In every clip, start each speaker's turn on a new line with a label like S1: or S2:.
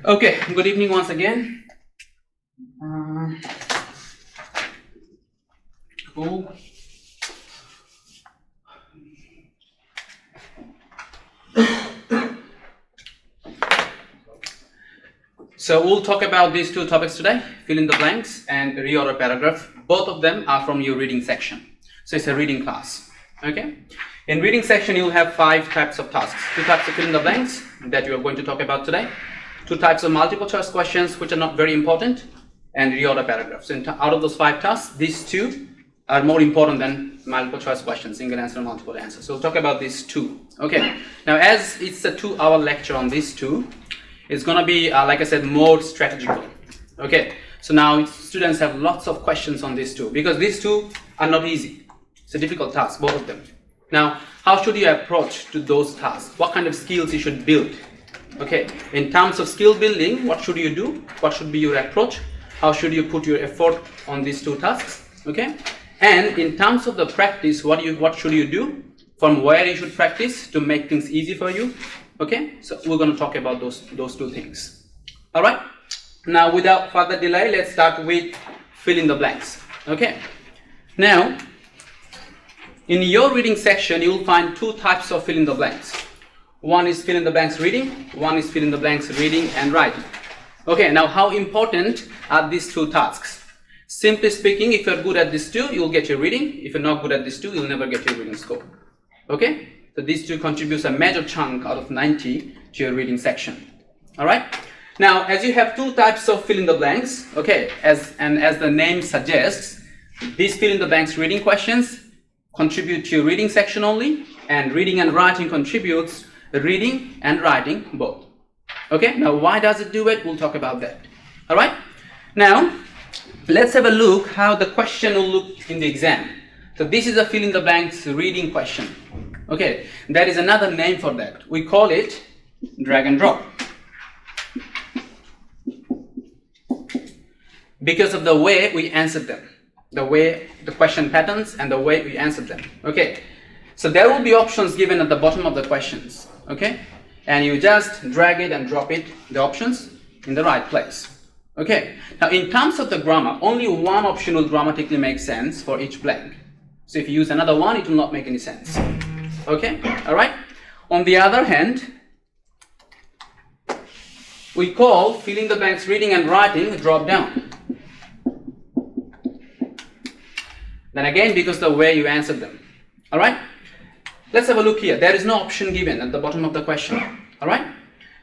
S1: Okay, good evening once again. Cool. So we'll talk about these two topics today, fill in the blanks and reorder paragraph. Both of them are from your reading section. So it's a reading class. Okay. In reading section, you'll have 5 types of tasks. 2 types of fill in the blanks that you are going to talk about today. 2 types of multiple choice questions which are not very important, and reorder paragraphs. So out of those 5 tasks, these 2 are more important than multiple choice questions, single answer and multiple answers. So we'll talk about these 2. Okay. Now, as it's a 2-hour lecture on these 2, it's going to be, like I said, more strategical. Okay. So now students have lots of questions on these 2 because these 2 are not easy. It's a difficult task, both of them. Now, how should you approach to those tasks? What kind of skills you should build? Okay, in terms of skill building, what should you do? What should be your approach? How should you put your effort on these 2 tasks? Okay, and in terms of the practice, what should you do? From where you should practice to make things easy for you? Okay, so we're going to talk about those 2 things. All right. Now, without further delay, let's start with fill in the blanks. Okay. Now, in your reading section, you will find 2 types of fill in the blanks. One is fill in the blanks reading, one is fill in the blanks reading and writing. Okay, now how important are these 2 tasks? Simply speaking, if you're good at these 2, you'll get your reading. If you're not good at these 2, you'll never get your reading score. Okay, so these 2 contributes a major chunk out of 90 to your reading section. All right. Now, as you have 2 types of fill in the blanks, okay, as the name suggests, these fill in the blanks reading questions contribute to your reading section only, and reading and writing contributes reading and writing both. Okay, now why does it do it? We'll talk about that. All right, now let's have a look how the question will look in the exam. So this is a fill in the blanks reading question. Okay, there is another name for that. We call it drag and drop, because of the way we answered them, the way the question patterns and the way we answered them. Okay, so there will be options given at the bottom of the questions. Okay, and you just drag it and drop it, the options, in the right place. Okay, now in terms of the grammar, only one option will grammatically make sense for each blank. So if you use another one, it will not make any sense. Okay, all right. On the other hand, we call fill in the blanks reading and writing drop down. Then again, because the way you answered them. All right. Let's have a look here. There is no option given at the bottom of the question. All right.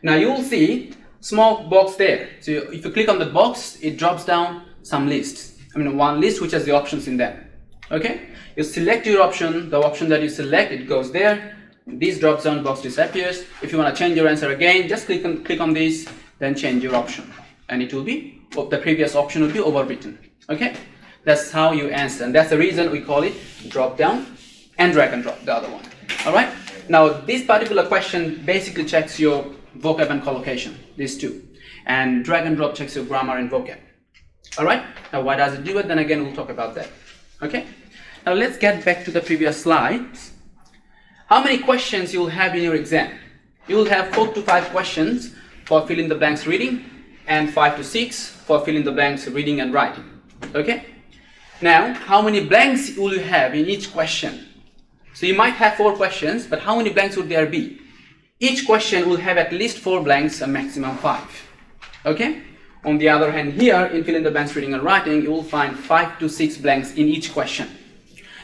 S1: Now you will see small box there. So if you click on the box, it drops down some lists. One list which has the options in there. Okay. You select your option. The option that you select, it goes there. This drops down box disappears. If you want to change your answer again, just click on this, then change your option, and it will be, the previous option will be overwritten. Okay. That's how you answer, and that's the reason we call it drop down and drag and drop, the other one. All right. Now, this particular question basically checks your vocab and collocation, these 2, and drag and drop checks your grammar and vocab. All right. Now, why does it do it? Then again, we'll talk about that. Okay. Now, let's get back to the previous slides. How many questions you'll have in your exam? You'll have 4 to 5 questions for fill in the blanks reading, and 5 to 6 for fill in the blanks reading and writing. Okay. Now, how many blanks will you have in each question? So you might have 4 questions, but how many blanks would there be? Each question will have at least 4 blanks, a maximum 5. Okay? On the other hand, here in fill in the blanks reading and writing, you will find 5 to 6 blanks in each question.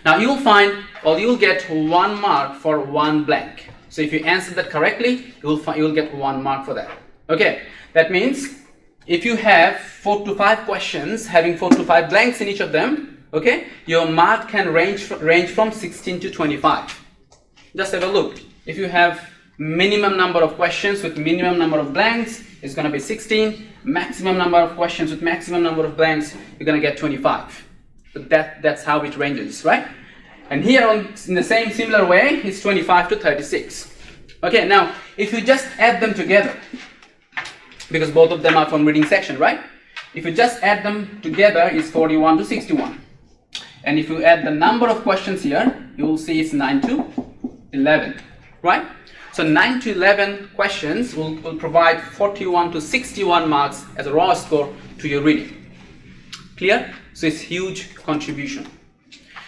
S1: Now you will find, you'll get 1 mark for 1 blank. So if you answer that correctly, you will get 1 mark for that. Okay? That means if you have 4 to 5 questions having 4 to 5 blanks in each of them, okay, your mark can range from 16 to 25. Just have a look. If you have minimum number of questions with minimum number of blanks, it's going to be 16. Maximum number of questions with maximum number of blanks, you're going to get 25. So that's how it ranges, right? And here in the same similar way, it's 25 to 36. Okay, now if you just add them together, because both of them are from reading section, right? If you just add them together, it's 41 to 61. And if you add the number of questions here, you will see it's 9 to 11. right? So 9 to 11 questions will provide 41 to 61 marks as a raw score to your reading. Clear? So it's huge contribution.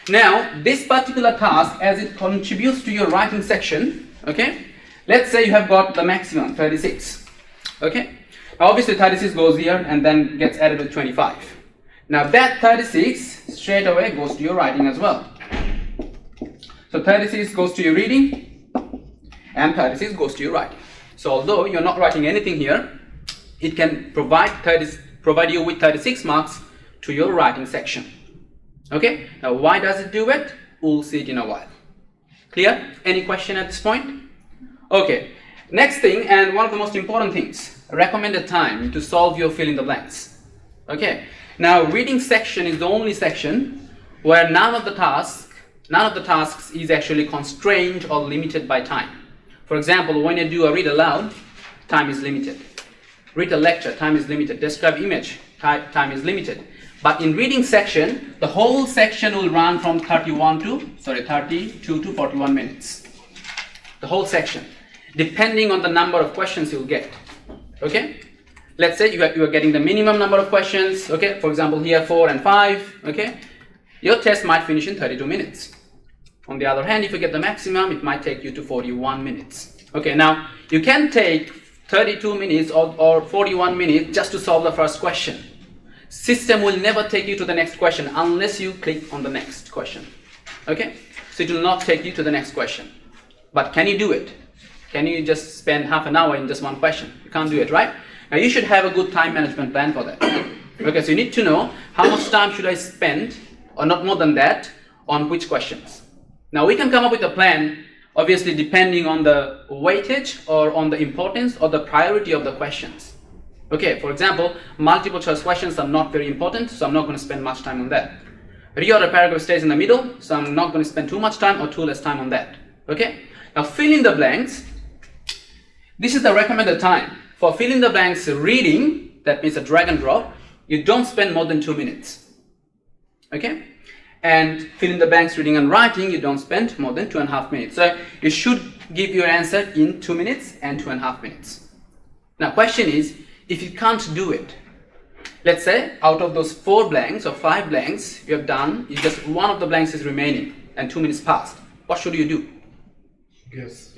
S1: Now, this particular task, as it contributes to your writing section, okay, let's say you have got the maximum 36, okay. Now, obviously 36 goes here and then gets added with 25. Now that 36 straight away goes to your writing as well. So 36 goes to your reading and 36 goes to your writing. So although you're not writing anything here, it can provide you with 36 marks to your writing section. Okay, now why does it do it? We'll see it in a while. Clear? Any question at this point? Okay, next thing, and one of the most important things, recommended time to solve your fill in the blanks. Okay, now reading section is the only section where none of the tasks is actually constrained or limited by time. For example, when you do a read aloud, time is limited. Read a lecture, time is limited. Describe image, time is limited. But in reading section, the whole section will run from 32 to 41 minutes. The whole section, depending on the number of questions you'll get. Okay? Let's say you are getting the minimum number of questions. Okay? For example, here 4 and 5. Okay? Your test might finish in 32 minutes. On the other hand, if you get the maximum, it might take you to 41 minutes. Okay, now you can take 32 minutes or 41 minutes just to solve the first question. System will never take you to the next question unless you click on the next question. Okay, so it will not take you to the next question. But can you do it? Can you just spend half an hour in just one question? You can't do it, right? Now you should have a good time management plan for that. Okay, so you need to know how much time should I spend, or not more than that, on which questions. Now we can come up with a plan, obviously depending on the weightage or on the importance or the priority of the questions. Okay, for example, multiple choice questions are not very important, so I'm not going to spend much time on that. Reorder paragraph stays in the middle, so I'm not going to spend too much time or too less time on that. Okay, now fill in the blanks. This is the recommended time. For fill in the blanks reading, that means a drag and drop, you don't spend more than 2 minutes. Okay? And fill in the blanks reading and writing, you don't spend more than 2.5 minutes. So you should give your answer in 2 minutes and 2.5 minutes. Now question is, if you can't do it, let's say out of those 4 blanks or 5 blanks you have done, just one of the blanks is remaining and 2 minutes passed. What should you do?
S2: Yes.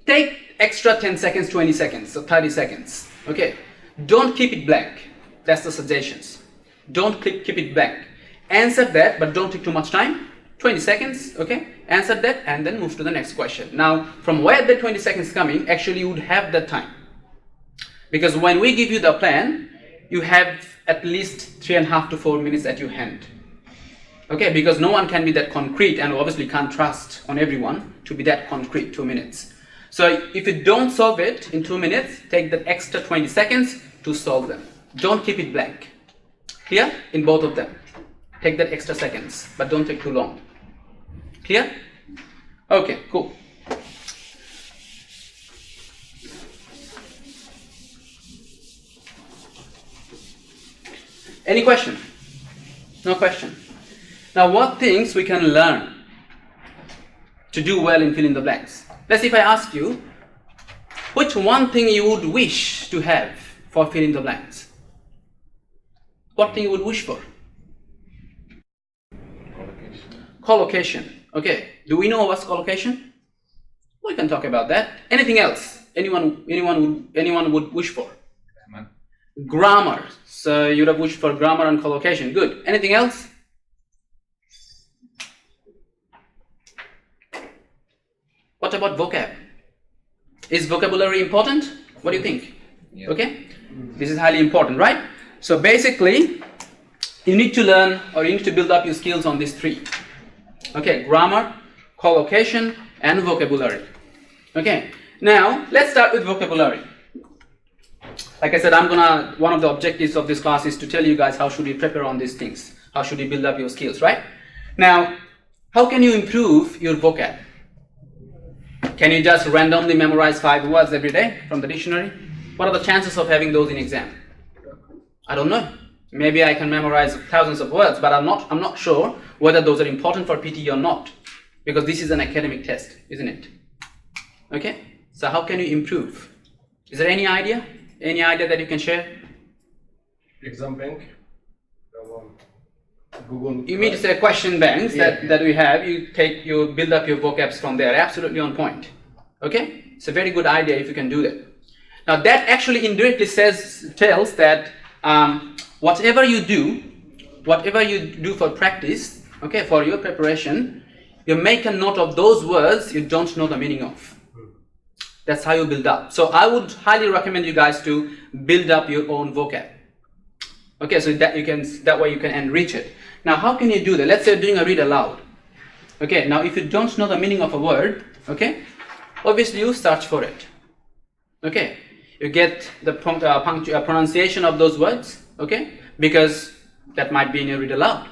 S1: Take extra 10 seconds, 20 seconds, or 30 seconds. Okay. Don't keep it blank. That's the suggestions. Don't keep it blank. Answer that, but don't take too much time. 20 seconds, okay? Answer that and then move to the next question. Now, from where the 20 seconds coming, actually you would have that time. Because when we give you the plan, you have at least 3.5 to 4 minutes at your hand. Okay, because no one can be that concrete and obviously can't trust on everyone to be that concrete 2 minutes. So if you don't solve it in 2 minutes, take that extra 20 seconds to solve them. Don't keep it blank. Clear? In both of them. Take that extra seconds, but don't take too long. Clear? Okay, cool. Any question? No question. Now, what things we can learn to do well in fill in the blanks? Let's see if I ask you, which one thing you would wish to have for fill in the blanks? What thing you would wish for? Collocation. Okay. Do we know what's collocation? We can talk about that. Anything else? Anyone would wish for? Grammar. So you'd have wished for grammar and collocation. Good. Anything else? What about vocab? Is vocabulary important? What do you think?
S2: Yeah.
S1: Okay. This is highly important, right? So basically, you need to learn or you need to build up your skills on these 3. Okay, grammar, collocation, and vocabulary. Okay, now let's start with vocabulary. Like I said, one of the objectives of this class is to tell you guys how should you prepare on these things. How should you build up your skills, right? Now, how can you improve your vocab? Can you just randomly memorize 5 words every day from the dictionary? What are the chances of having those in exam? I don't know. Maybe I can memorize thousands of words, but I'm not sure whether those are important for PT or not. because this is an academic test, isn't it? Okay, so how can you improve? Is there any idea? Any idea that you can share?
S2: Exam bank, Google.
S1: You mean to say question banks that we have, you build up your vocabs from there. Absolutely on point. Okay, it's a very good idea if you can do that. Now that actually indirectly tells that whatever you do for practice, okay, for your preparation, you make a note of those words you don't know the meaning of. That's how you build up. So I would highly recommend you guys to build up your own vocab. Okay, so that way you can enrich it. Now, how can you do that? Let's say you're doing a read aloud. Okay, now if you don't know the meaning of a word, okay, obviously you search for it. Okay, you get the pronunciation of those words, okay, because that might be in your read aloud.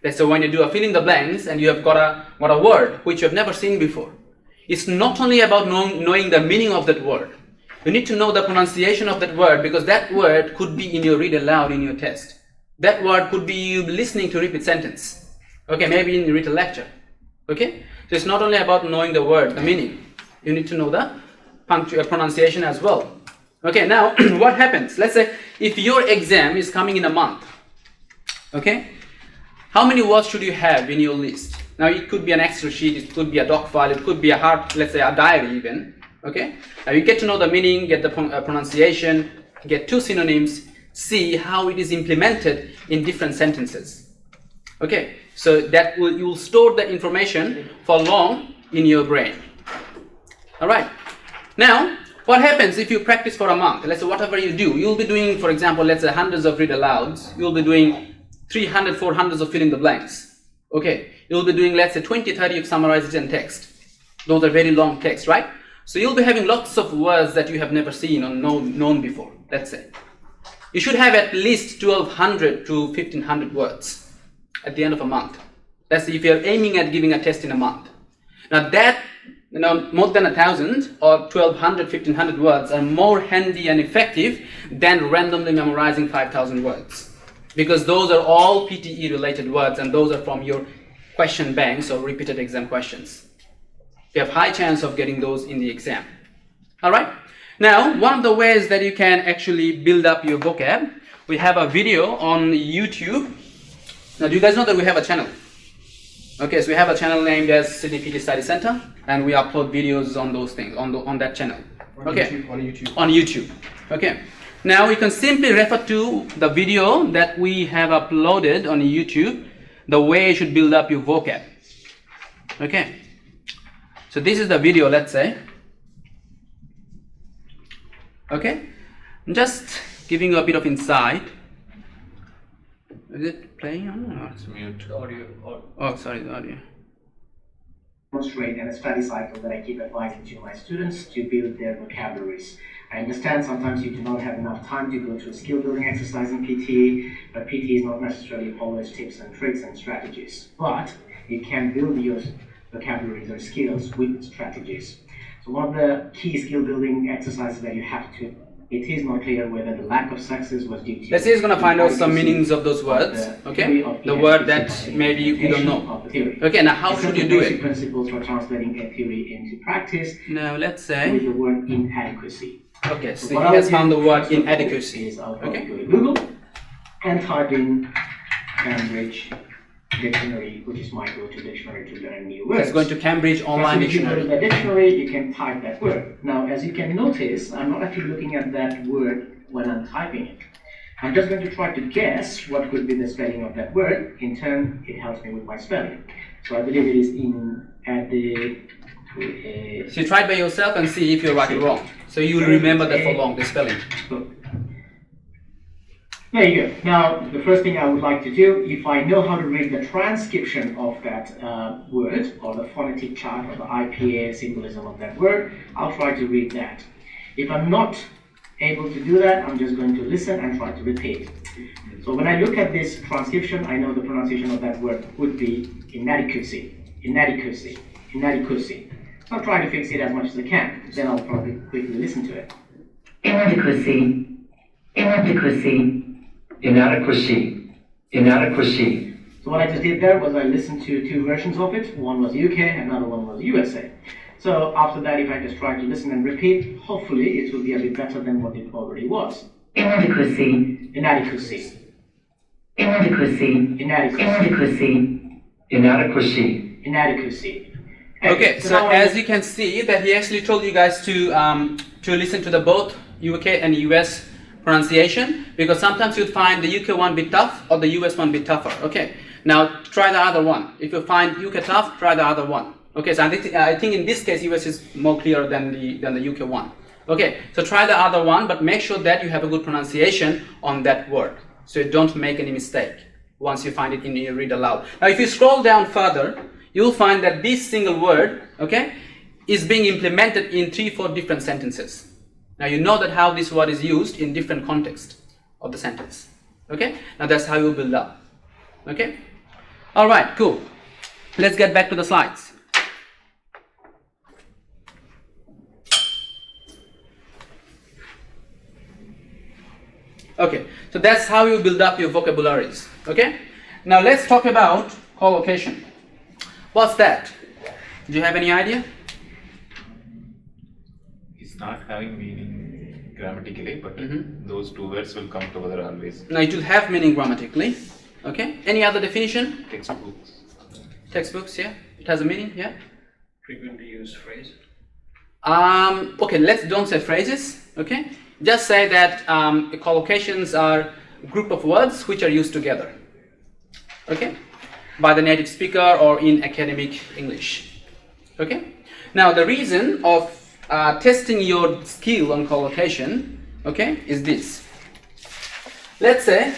S1: Let's say when you do a fill in the blanks and you have got a word which you have never seen before. It's not only about knowing the meaning of that word. You need to know the pronunciation of that word, because that word could be in your read aloud in your test. That word could be you listening to repeat sentence. Okay, maybe in read a lecture. Okay, so it's not only about knowing the word, the meaning. You need to know the pronunciation as well. Okay, now what happens? Let's say if your exam is coming in a month. Okay, how many words should you have in your list? Now it could be an Excel sheet, it could be a doc file, it could be let's say a diary even. Okay, now you get to know the meaning, get the pronunciation, get 2 synonyms, see how it is implemented in different sentences. Okay, so that you will store the information for long in your brain. All right, now what happens if you practice for a month? Let's say whatever you do, you'll be doing, for example, let's say hundreds of read alouds, you'll be doing 300, 400 of fill in the blanks. Okay, you'll be doing, let's say 20, 30 of summarized in text. Those are very long text, right? So you'll be having lots of words that you have never seen or known before, let's say. You should have at least 1200 to 1500 words at the end of a month. That's if you're aiming at giving a test in a month. Now that, more than 1000 or 1200, 1500 words are more handy and effective than randomly memorizing 5000 words. Because those are all PTE related words, and those are from your question banks or repeated exam questions. You have high chance of getting those in the exam. All right. Now, one of the ways that you can actually build up your vocab, we have a video on YouTube. Now, do you guys know that we have a channel? Okay, so we have a channel named as Sydney PT Study Center, and we upload videos on those things on that channel. Okay. On YouTube. Okay. Now you can simply refer to the video that we have uploaded on YouTube, the way you should build up your vocab. Okay. So this is the video, let's say. Okay, I'm just giving you a bit of insight. Is it playing? Oh, it's mute.
S2: Audio.
S1: Oh, sorry, the audio.
S3: Demonstrate and a study cycle that I keep advising to my students to build their vocabularies. I understand sometimes you do not have enough time to go through skill building exercise in PT, but PT is not necessarily always tips and tricks and strategies. But you can build your vocabularies or skills with strategies. So one of the key skill building exercises that you have to, it is not clear whether the lack of success was due to...
S1: Let's say he's going to find out some meanings of those words, okay? The word that maybe you don't know. Okay, now how should you do it?
S3: Principles for translating a theory into practice.
S1: Now let's say...
S3: With the word inadequacy.
S1: Okay, so he has found the word inadequacy. Okay.
S3: Go to Google and type in Cambridge Dictionary, which is my go-to dictionary to learn new words.
S1: It's going to Cambridge Online Dictionary.
S3: In the dictionary, you can type that word. Now, as you can notice, I'm not actually looking at that word when I'm typing it. I'm just going to try to guess what could be the spelling of that word. In turn, it helps me with my spelling. So I believe it is
S1: so you try it by yourself and see if you're right or wrong. So you will remember that for long, the spelling.
S3: There you go. Now, the first thing I would like to do, if I know how to read the transcription of that word, or the phonetic chart, or the IPA symbolism of that word, I'll try to read that. If I'm not able to do that, I'm just going to listen and try to repeat. So when I look at this transcription, I know the pronunciation of that word would be inadequacy, inadequacy, inadequacy. So I'll try to fix it as much as I can. Then I'll probably quickly listen to it.
S4: Inadequacy, inadequacy, inadequacy, inadequacy.
S3: So what I just did there was I listened to two versions of it. One was UK, another one was USA. So after that, if I just try to listen and repeat, hopefully it will be a bit better than what it already was.
S4: Inadequacy.
S3: Inadequacy.
S4: Inadequacy.
S3: Inadequacy.
S4: Inadequacy.
S3: Inadequacy.
S1: Okay, so
S3: now
S1: as you can see that he actually told you guys to listen to the both UK and US pronunciation, because sometimes you'd find the UK one bit tough or the US one bit tougher. Okay, now try the other one. If you find UK tough, try the other one. Okay, so I think in this case US is more clear than the UK one. Okay, so try the other one, but make sure that you have a good pronunciation on that word, so you don't make any mistake once you find it in your read aloud. Now if you scroll down further, you'll find that this single word, okay, is being implemented in 3-4 different sentences. Now you know that how this word is used in different contexts of the sentence. Okay, now that's how you build up. Okay, all right, cool. Let's get back to the slides. Okay, so that's how you build up your vocabularies. Okay, now let's talk about collocation. What's that? Do you have any idea?
S5: It's not having meaning grammatically, but those two words will come together always.
S1: Now it will have meaning grammatically. Okay, any other definition?
S5: Textbooks.
S1: Textbooks, yeah, it has a meaning, yeah.
S2: Frequently used phrase.
S1: Okay, let's don't say phrases. Okay, just say that collocations are a group of words which are used together. Okay, by the native speaker or in academic English. Okay, now the reason of testing your skill on collocation, okay, is this. Let's say,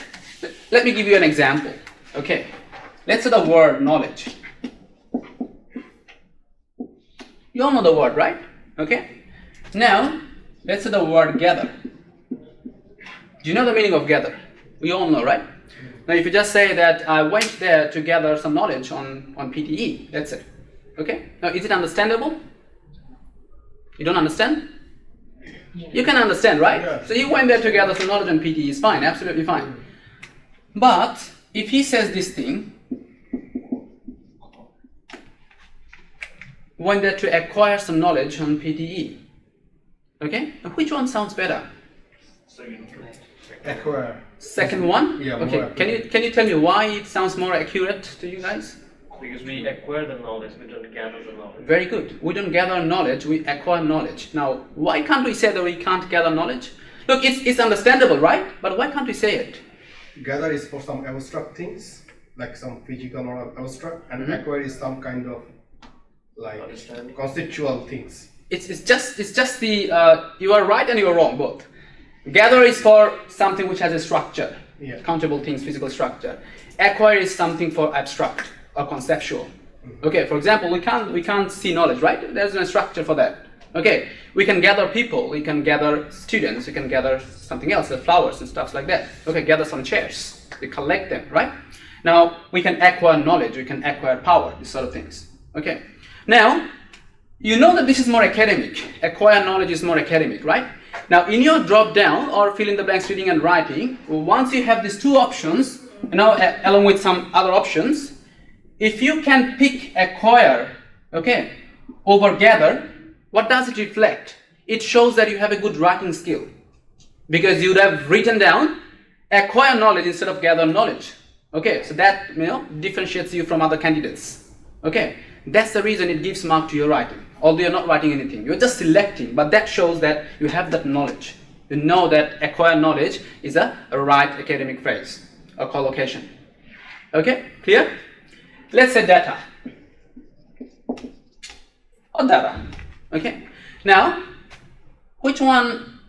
S1: let me give you an example. Okay, let's say the word knowledge. You all know the word, right? Okay, now let's say the word gather. Do you know the meaning of gather? We all know, right? Now if you just say that I went there to gather some knowledge on PTE, that's it. Okay, now is it understandable? You don't understand? You can understand, right?
S2: Yeah.
S1: So you went there to gather some knowledge on PTE, is fine, absolutely fine. But if he says this thing, went there to acquire some knowledge on PTE, okay, now which one sounds better?
S2: Acquire.
S1: Second one?
S2: Yeah,
S1: okay.
S2: more
S1: Can you tell me why it sounds more accurate to you guys?
S6: Because we acquire the knowledge, we don't gather the knowledge.
S1: Very good. We don't gather knowledge, we acquire knowledge. Now, why can't we say that we can't gather knowledge? Look, it's understandable, right? But why can't we say it?
S2: Gather is for some abstract things, like some physical or abstract, and acquire is some kind of like
S6: Understanding.
S2: conceptual things.
S1: It's just the you are right and you are wrong both. Gather is for something which has a structure,
S2: Yeah.
S1: countable things, physical structure. Acquire is something for abstract or conceptual. Okay, for example, we can't see knowledge, right? There's no structure for that. Okay, we can gather people, we can gather students, we can gather something else, the flowers and stuff like that. Okay, gather some chairs, we collect them, right? Now we can acquire knowledge, we can acquire power, these sort of things. Okay, now you know that this is more academic. Acquire knowledge is more academic, right? Now in your drop down or fill in the blanks reading and writing, once you have these two options, along with some other options, if you can pick acquire, okay, over gather, what does it reflect? It shows that you have a good writing skill, because you would have written down acquire knowledge instead of gather knowledge. Okay, so that differentiates you from other candidates. Okay, that's the reason it gives mark to your writing. Although you're not writing anything, you're just selecting, but that shows that you have that knowledge. You know that acquire knowledge is a right academic phrase or collocation. Okay, clear? Let's say data or data. Okay, now which one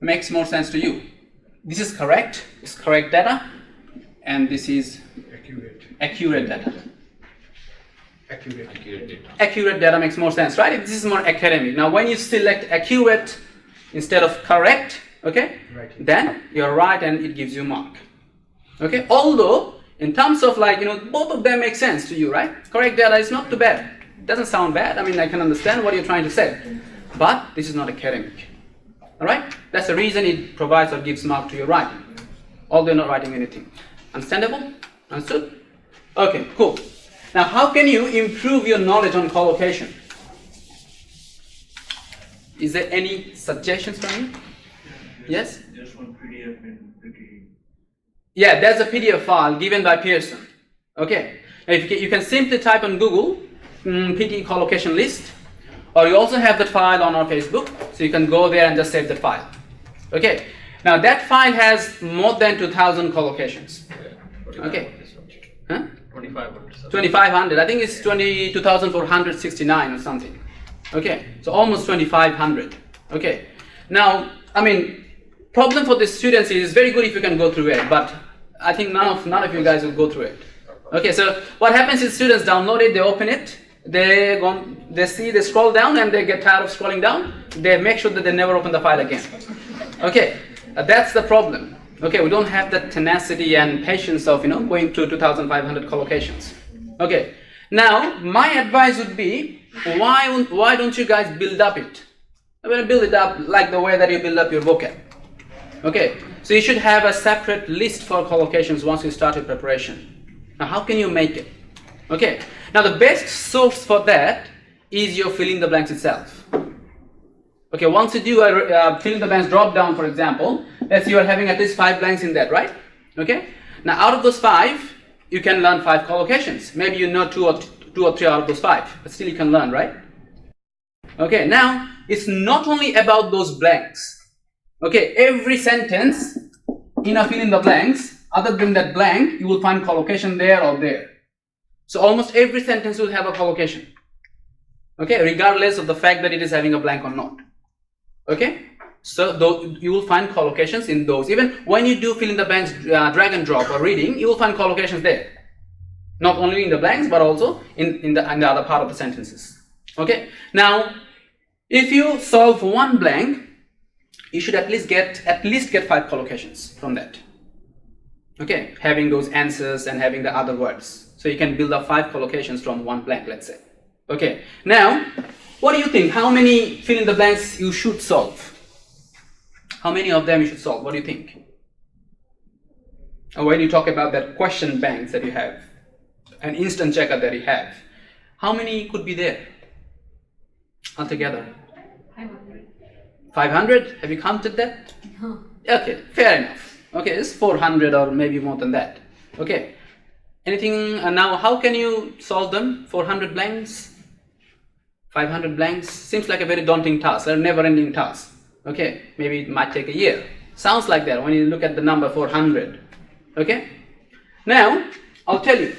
S1: makes more sense to you? This is correct, it's correct data, and this is accurate data.
S5: Accurate data.
S1: Accurate data makes more sense, right? This is more academic. Now when you select accurate instead of correct, okay,
S2: Right.
S1: then you're right and it gives you mark. Okay, although in terms of both of them make sense to you, right? Correct data is not too bad. It doesn't sound bad. I mean, I can understand what you're trying to say, but this is not academic. All right, that's the reason it provides or gives mark to your writing. although you're not writing anything. Understandable? Understood? Okay, cool. Now, how can you improve your knowledge on collocation? Is there any suggestions from you? Yes?
S6: Just one PDF in pretty.
S1: Yeah, there's a PDF file given by Pearson. Okay. Now, if you can simply type on Google PT collocation list, or you also have that file on our Facebook, so you can go there and just save that file. Okay. Now that file has more than 2,000 collocations. Okay. Huh?
S6: 2500.
S1: 2,500. I think it's 22,469 or something. Okay. So almost 2,500. Okay. Now, I mean, problem for the students is very good if you can go through it, but I think none of you guys will go through it. Okay. So what happens is students download it, they open it, they scroll down, and they get tired of scrolling down. They make sure that they never open the file again. Okay. That's the problem. Okay, we don't have that tenacity and patience of going through 2,500 collocations. Okay, now my advice would be, why don't you guys build up it? Build it up like the way that you build up your vocab. Okay, so you should have a separate list for collocations once you start your preparation. Now, how can you make it? Okay, now the best source for that is your fill in the blanks itself. Okay, once you do a fill in the blanks drop down, for example, let's say you are having at least 5 blanks in that, right? Okay, now out of those 5, you can learn 5 collocations. Maybe you know 2 or 3 out of those 5, but still you can learn, right? Okay, now it's not only about those blanks. Okay, every sentence in a fill in the blanks, other than that blank, you will find collocation there or there. So almost every sentence will have a collocation. Okay, regardless of the fact that it is having a blank or not. Okay, so you will find collocations in those. Even when you do fill in the blanks drag and drop or reading, you will find collocations there. Not only in the blanks, but also in the other part of the sentences. Okay, now if you solve one blank, you should at least get 5 collocations from that. Okay, having those answers and having the other words. So you can build up 5 collocations from one blank, let's say. Okay, now what do you think? How many fill in the blanks you should solve? How many of them you should solve? What do you think? Or when you talk about that question banks that you have, an instant checker that you have, how many could be there altogether?
S7: 500.
S1: 500? Have you counted that?
S7: No.
S1: Okay, fair enough. Okay, it's 400 or maybe more than that. Okay. Anything now? How can you solve them? 400 blanks? 500 blanks seems like a very daunting task, a never-ending task. Okay, maybe it might take a year. Sounds like that when you look at the number 400. Okay, now I'll tell you.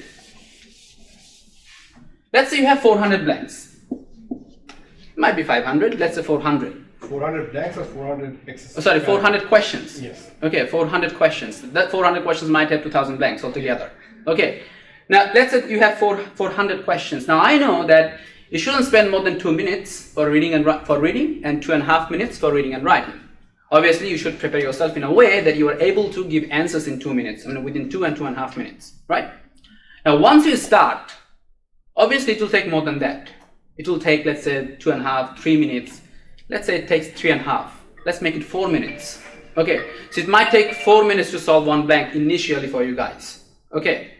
S1: Let's say you have 400 blanks. It might be 500. Let's say 400.
S2: 400 blanks or 400 exercises?
S1: Oh, sorry, 400 questions.
S2: Yes.
S1: Okay, 400 questions. That 400 questions might have 2,000 blanks altogether. Okay, now let's say you have 400 questions. Now I know that you shouldn't spend more than 2 minutes for reading and 2.5 minutes for reading and writing. Obviously, you should prepare yourself in a way that you are able to give answers in 2 minutes, within 2 and 2.5 minutes, right? Now, once you start, obviously it will take more than that. It will take, let's say, 2.5, 3 minutes. Let's say it takes 3.5. Let's make it 4 minutes. Okay, so it might take 4 minutes to solve one blank initially for you guys. Okay,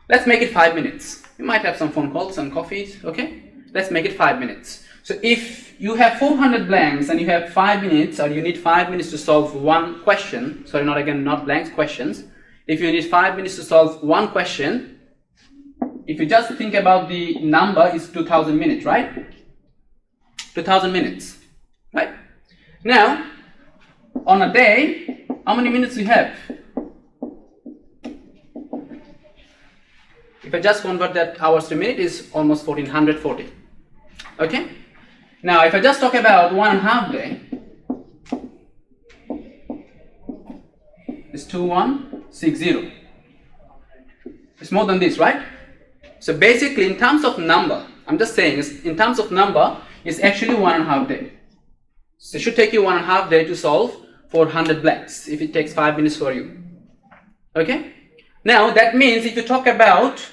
S1: let's make it 5 minutes. You might have some phone calls and coffees, okay? Let's make it 5 minutes. So if you have 400 blanks and you have 5 minutes, or you need 5 minutes to solve one question, sorry, not blanks, questions. If you need 5 minutes to solve one question, if you just think about the number, it's 2,000 minutes, right? 2,000 minutes, right? Now, on a day, how many minutes do you have? If I just convert that hours to minute, is almost 1440. Okay? Now, if I just talk about 1.5 day, it's 2160. It's more than this, right? So basically, in terms of number, I'm just saying, in terms of number, it's actually 1.5 day. So it should take you 1.5 day to solve 400 blanks if it takes 5 minutes for you. Okay? Now, that means if you talk about,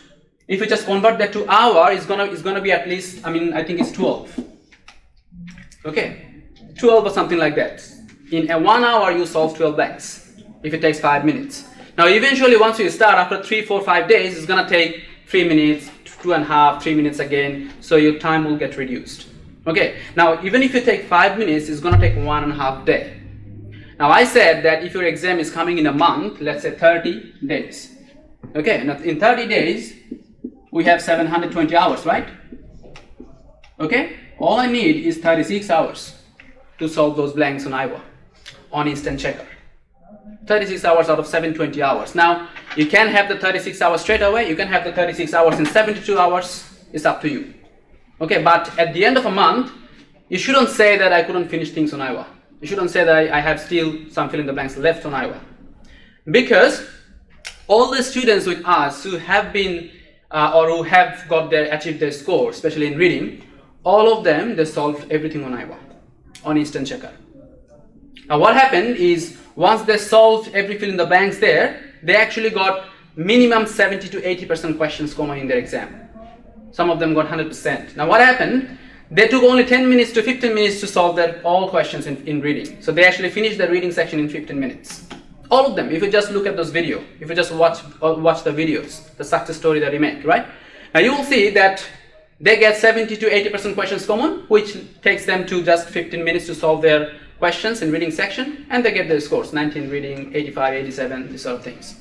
S1: if you just convert that to hour, it's gonna be at least, I think it's 12. Okay, 12 or something like that. In a 1 hour, you solve 12 blanks. if it takes 5 minutes. Now eventually once you start, after 3, 4, 5 days, it's gonna take 3 minutes, 2.5, 3 minutes again, so your time will get reduced. Okay, now even if you take 5 minutes, it's gonna take 1.5 day. Now I said that if your exam is coming in a month, let's say 30 days. Okay, now in 30 days, we have 720 hours, right? Okay, all I need is 36 hours to solve those blanks on Iowa, on instant checker. 36 hours out of 720 hours. Now, you can have the 36 hours straight away, you can have the 36 hours in 72 hours, it's up to you. Okay, but at the end of a month, you shouldn't say that I couldn't finish things on Iowa. You shouldn't say that I have still some fill in the blanks left on Iowa. Because all the students with us who have been or who have achieved their score, especially in reading, all of them, they solved everything on Iowa, on instant checker. Now what happened is, once they solved every fill in the blanks there, they actually got minimum 70 to 80% questions common in their exam. Some of them got 100%. Now what happened? They took only 10 minutes to 15 minutes to solve their all questions in reading. So they actually finished the reading section in 15 minutes. All of them, if you just look at those videos, if you just watch the videos, the success story that we make, right? Now you will see that they get 70 to 80% questions common, which takes them to just 15 minutes to solve their questions in reading section, and they get their scores, 19 reading, 85, 87, these sort of things.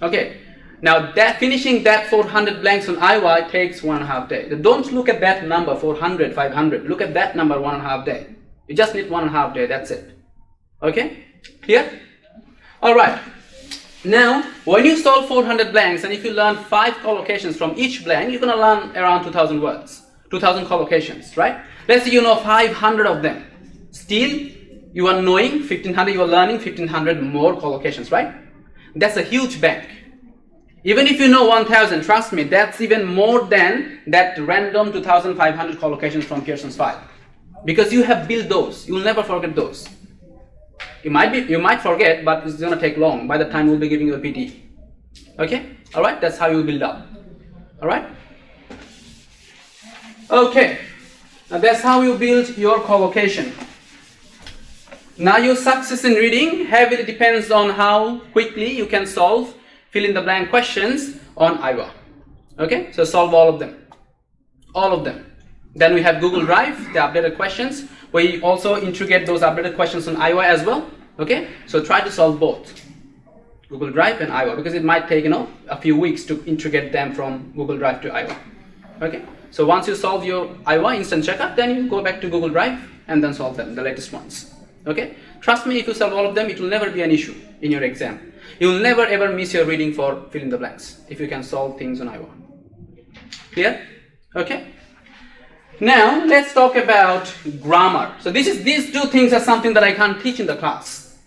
S1: Okay, now that finishing that 400 blanks on Iowa takes 1.5 days. Don't look at that number, 400, 500, look at that number, 1.5 days. You just need 1.5 days, that's it. Okay, clear? Alright, now when you solve 400 blanks and if you learn 5 collocations from each blank, you're going to learn around 2,000 words, 2,000 collocations, right? Let's say you know 500 of them. Still, you are knowing 1,500, you are learning 1,500 more collocations, right? That's a huge bank. Even if you know 1,000, trust me, that's even more than that random 2,500 collocations from Pearson's file. Because you have built those, you will never forget those. You might forget, but it's going to take long. By the time we'll be giving you a PT. Okay? Alright? That's how you build up. Alright? Okay. Now that's how you build your collocation. Now your success in reading heavily depends on how quickly you can solve fill in the blank questions on Iowa. Okay? So solve all of them. All of them. Then we have Google Drive, the updated questions. We also integrate those updated questions on Iowa as well. Okay, so try to solve both Google Drive and Iowa, because it might take a few weeks to integrate them from Google Drive to Iowa. Okay, so once you solve your Iowa instant checker, then you go back to Google Drive and then solve them, the latest ones. Okay, trust me, if you solve all of them, it will never be an issue in your exam. You will never ever miss your reading for fill in the blanks if you can solve things on Iowa. Clear? Okay. Now let's talk about grammar. So these two things are something that I can't teach in the class,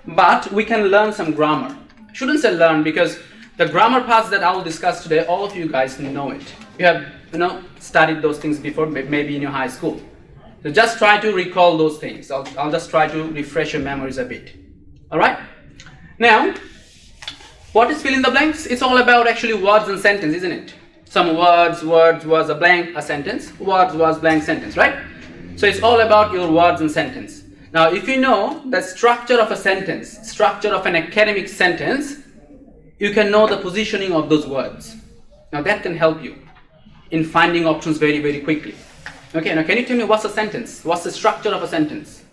S1: but we can learn some grammar. I shouldn't say learn, because the grammar parts that I will discuss today, all of you guys know it. You have studied those things before, maybe in your high school. So just try to recall those things. I'll just try to refresh your memories a bit. All right. Now, what is fill in the blanks? It's all about actually words and sentence, isn't it? Some words was a blank, a sentence, words was blank sentence, right? So it's all about your words and sentence. Now, if you know the structure of a sentence, structure of an academic sentence, you can know the positioning of those words. Now that can help you in finding options very, very quickly. Okay, now can you tell me what's a sentence? What's the structure of a sentence?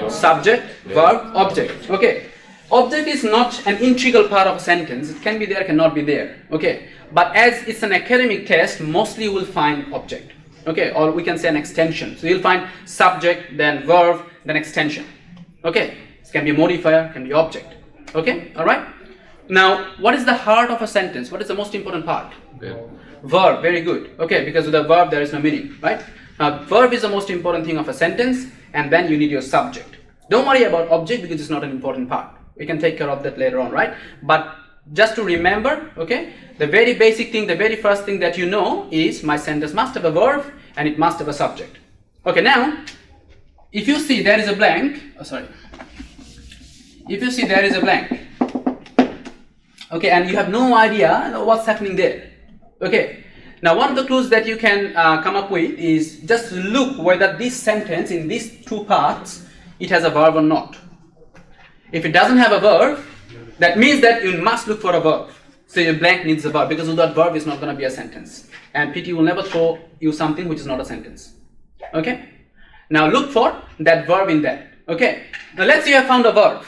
S1: Subject, verb, object. Okay. Object is not an integral part of a sentence. It can be there, cannot be there. Okay. But as it's an academic test, mostly you will find object. Okay. Or we can say an extension. So you'll find subject, then verb, then extension. Okay. It can be a modifier, can be object. Okay. Alright. Now, what is the heart of a sentence? What is the most important part?
S5: Verb.
S1: Verb. Very good. Okay. Because with the verb there is no meaning. Right. Now, verb is the most important thing of a sentence, and then you need your subject. Don't worry about object because it's not an important part. We can take care of that later on, right? But just to remember, okay, the very basic thing, the very first thing that you know is my sentence must have a verb and it must have a subject. Okay, now, if you see there is a blank, if you see there is a blank, okay, and you have no idea what's happening there, okay, now one of the clues that you can come up with is just look whether this sentence in these two parts, it has a verb or not. If it doesn't have a verb, that means that you must look for a verb. So your blank needs a verb, because without verb is not going to be a sentence. And PT will never throw you something which is not a sentence. Okay? Now look for that verb in there. Okay? Now let's say you have found a verb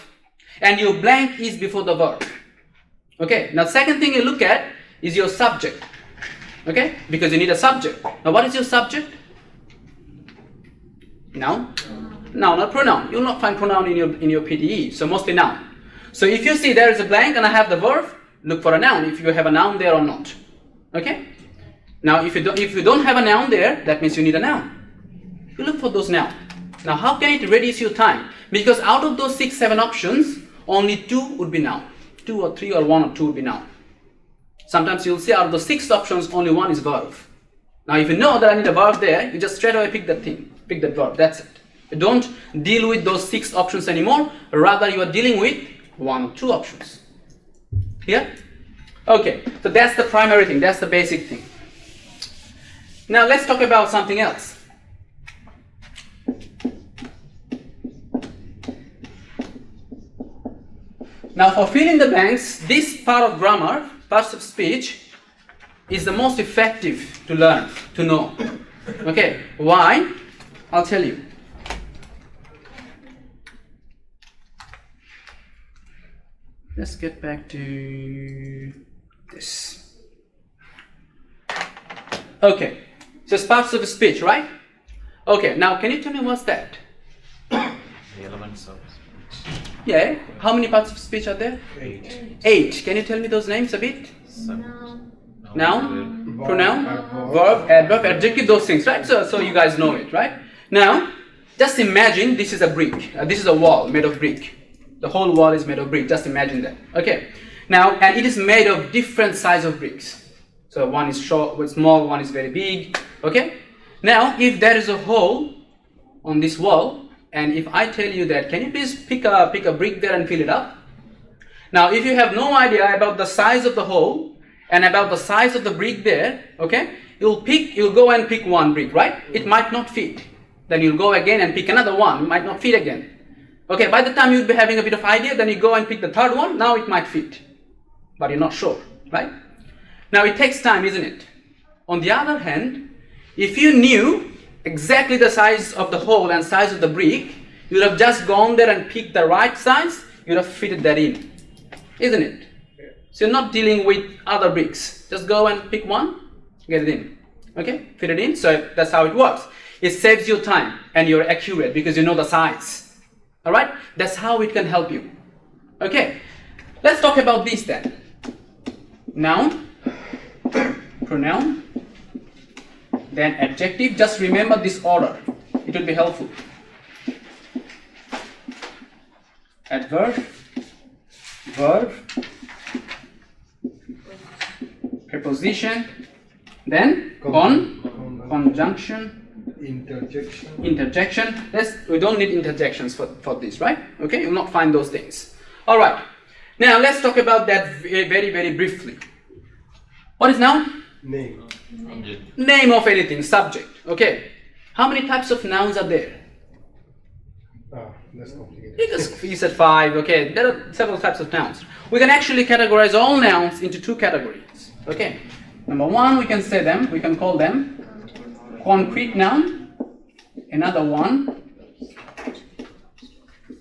S1: and your blank is before the verb. Okay? Now second thing you look at is your subject. Okay? Because you need a subject. Now what is your subject? Noun? Noun or pronoun. You will not find pronoun in your PTE. So mostly noun. So if you see there is a blank and I have the verb, look for a noun if you have a noun there or not. Okay? Now if you don't have a noun there, that means you need a noun. You look for those nouns. Now how can it reduce your time? Because out of those 6-7 options, only 2 would be noun. 2 or 3 or 1 or 2 would be noun. Sometimes you'll see out of the 6 options, only 1 is verb. Now if you know that I need a verb there, you just straight away pick that thing. Pick that verb, that's it. You don't deal with those 6 options anymore. Rather you are dealing with 1 or 2 options. Here? Okay, so that's the primary thing, that's the basic thing. Now let's talk about something else. Now for fill in the blanks, this part of grammar, parts of speech, is the most effective to learn, to know. Okay, why? I'll tell you. Let's get back to this. Okay, so it's parts of speech, right? Okay, now can you tell me what's that?
S5: The elements of speech.
S1: Yeah, how many parts of speech are there?
S5: 8.
S1: 8. Can you tell me those names a bit? Noun,
S2: Verb,
S1: pronoun,
S2: adverb.
S1: verb, adverb, adjective, those things, right? So you guys know it, right? Now, just imagine this is a brick. This is a wall made of brick. The whole wall is made of brick. Just imagine that. Okay. Now, and it is made of different size of bricks. So one is short, one small, one is very big. Okay. Now, if there is a hole on this wall, and if I tell you that, can you please pick a brick there and fill it up? Now, if you have no idea about the size of the hole and about the size of the brick there, okay, you'll go and pick one brick, right? It might not fit. Then you'll go again and pick another one. It might not fit again. Okay, by the time you'll be having a bit of idea, then you go and pick the third one. Now it might fit, but you're not sure, right? Now it takes time, isn't it? On the other hand, if you knew exactly the size of the hole and size of the brick, you would have just gone there and picked the right size. You would have fitted that in, isn't it? So you're not dealing with other bricks. Just go and pick one, get it in. Okay, fit it in. So that's how it works. It saves you time and you're accurate because you know the size. All right, that's how it can help you. Okay, let's talk about this then. Noun, pronoun, then adjective. Just remember this order. It will be helpful. Adverb, verb, preposition, then conjunction, interjection. We don't need interjections for this, right? Okay, you'll not find those things. All right. Now let's talk about that very, very briefly. What is noun?
S2: Name.
S5: Object.
S1: Name of anything, subject. Okay. How many types of nouns are there?
S2: That's complicated.
S1: Because you said 5. Okay, there are several types of nouns. We can actually categorize all nouns into 2 categories. Okay. Number 1, we can call them concrete noun. Another one,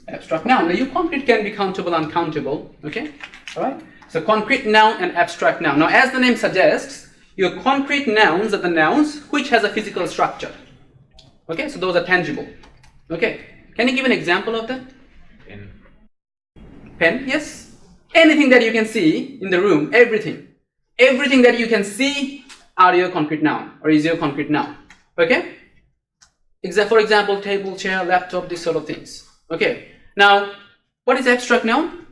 S1: abstract noun. Now your concrete can be countable, uncountable. Okay, all right. So concrete noun and abstract noun. Now, as the name suggests, your concrete nouns are the nouns which has a physical structure. Okay, so those are tangible. Okay, can you give an example of that?
S5: In
S1: Pen, yes. Anything that you can see in the room, everything that you can see are your concrete noun or is your concrete noun. Okay. For example, table, chair, laptop, these sort of things. Okay. Now, what is abstract noun?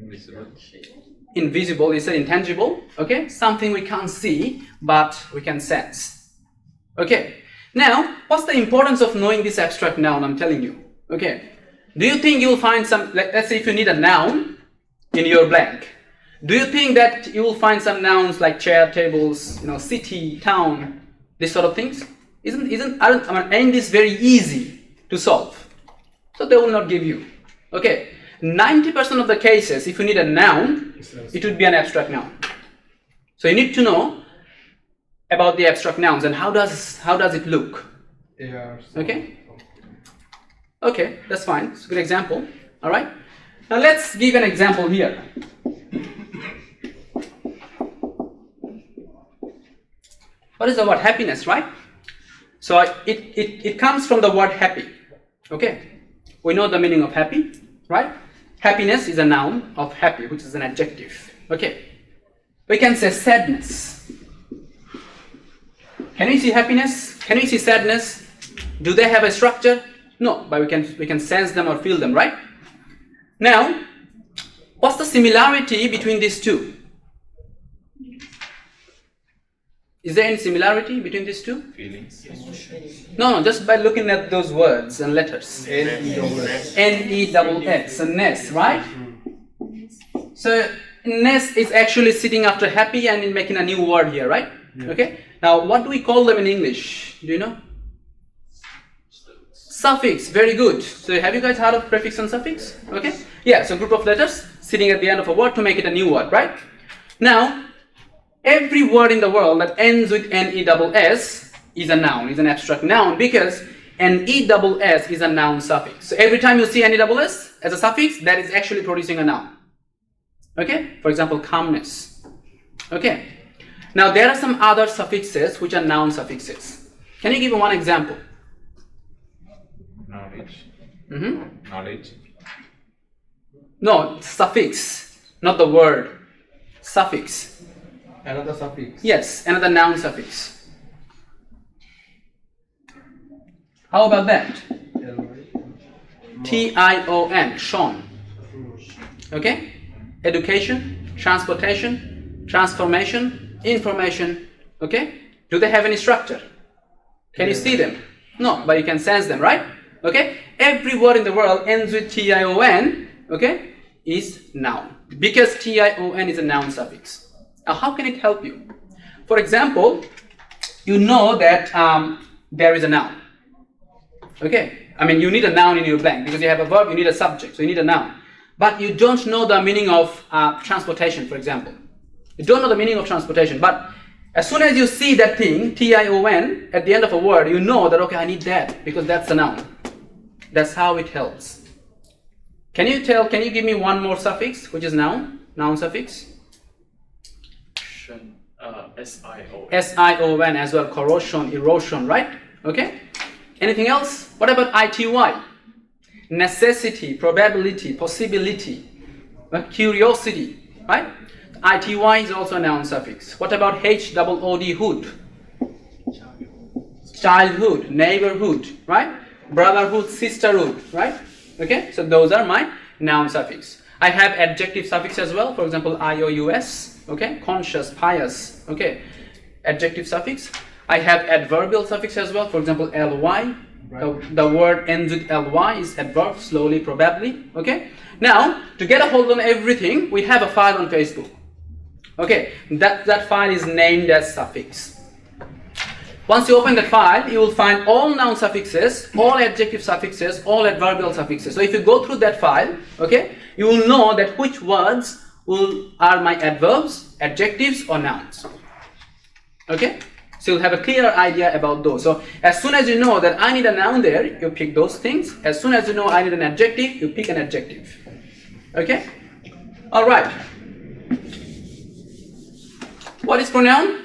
S5: invisible.
S1: Invisible is intangible. Okay. Something we can't see, but we can sense. Okay. Now, what's the importance of knowing this abstract noun? I'm telling you. Okay. Do you think you'll find some, let's say if you need a noun in your blank, do you think that you will find some nouns like chair, tables, city, town, these sort of things? Ain't this very easy to solve? So they will not give you. Okay. 90% of the cases, if you need a noun, it would be an abstract noun. So you need to know about the abstract nouns and how does it look.
S2: Yeah.
S1: Okay? Okay, that's fine. It's a good example. All right. Now let's give an example here. What is the word happiness, right? So it comes from the word happy. Okay. We know the meaning of happy, right? Happiness is a noun of happy, which is an adjective. Okay. We can say sadness. Can we see happiness? Can we see sadness? Do they have a structure? No, but we can sense them or feel them, right? Now, what's the similarity between these two? Is there any similarity between these two?
S5: Feelings.
S1: No, just by looking at those words and letters.
S2: N-E-S-S.
S1: N-E-S-S, so ness, right? So ness is actually sitting after happy and in making a new word here, right?
S2: Yeah.
S1: Okay. Now, what do we call them in English? Do you know? Suffix. Very good. So have you guys heard of prefix and suffix? Okay. Yeah. So group of letters sitting at the end of a word to make it a new word, right? Now, every word in the world that ends with N-E-S-S is a noun, is an abstract noun, because N-E-S-S is a noun suffix. So every time you see N-E-S-S as a suffix, that is actually producing a noun. Okay? For example, calmness. Okay? Now there are some other suffixes which are noun suffixes. Can you give me one example?
S5: Knowledge.
S1: Mm-hmm.
S5: Knowledge.
S1: No, suffix, not the word. Suffix.
S2: Another suffix.
S1: Yes, another noun suffix. How about that? T-I-O-N, Sean. Okay? Education, transportation, transformation, information. Okay? Do they have any structure? Can you see them? No, but you can sense them, right? Okay? Every word in the world ends with T-I-O-N, okay, is noun. Because T-I-O-N is a noun suffix. Now, how can it help you? For example, you know that there is a noun. Okay? I mean, you need a noun in your blank because you have a verb, you need a subject, so you need a noun. But you don't know the meaning of transportation, for example. You don't know the meaning of transportation, but as soon as you see that thing, T-I-O-N, at the end of a word, you know that, okay, I need that because that's a noun. That's how it helps. Can you give me one more suffix, which is noun suffix?
S6: S-I-O.
S1: S-I-O-N as well, corrosion, erosion, right? Okay? Anything else? What about I-T-Y? Necessity, probability, possibility, curiosity, right? I-T-Y is also a noun suffix. What about H-O-O-D, hood? Childhood, neighborhood, right? Brotherhood, sisterhood, right? Okay, so those are my noun suffix. I have adjective suffix as well, for example, I-O-U-S, okay? Conscious, pious, okay? Adjective suffix. I have adverbial suffix as well, for example, ly. Right. The word ends with ly is adverb, slowly, probably, okay? Now, to get a hold on everything, we have a file on Facebook. Okay, that file is named as suffix. Once you open that file, you will find all noun suffixes, all adjective suffixes, all adverbial suffixes. So if you go through that file, okay, you will know that which words are my adverbs, adjectives, or nouns. Okay? So you'll have a clear idea about those. So as soon as you know that I need a noun there, you pick those things. As soon as you know I need an adjective, you pick an adjective. Okay? Alright. What is pronoun?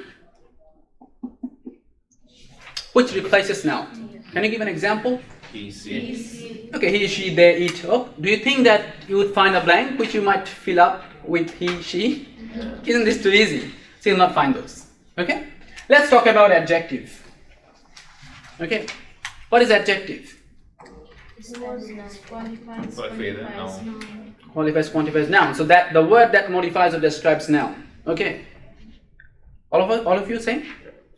S1: Which replaces noun? Can you give an example?
S5: He, she.
S1: Okay, he, she, they, it. Oh, do you think that you would find a blank which you might fill up with he, she? Isn't this too easy? So you'll not find those. Okay? Let's talk about adjective. Okay? What is adjective? Qualifies, quantifies noun. So that the word that modifies or describes noun. Okay? All of you saying?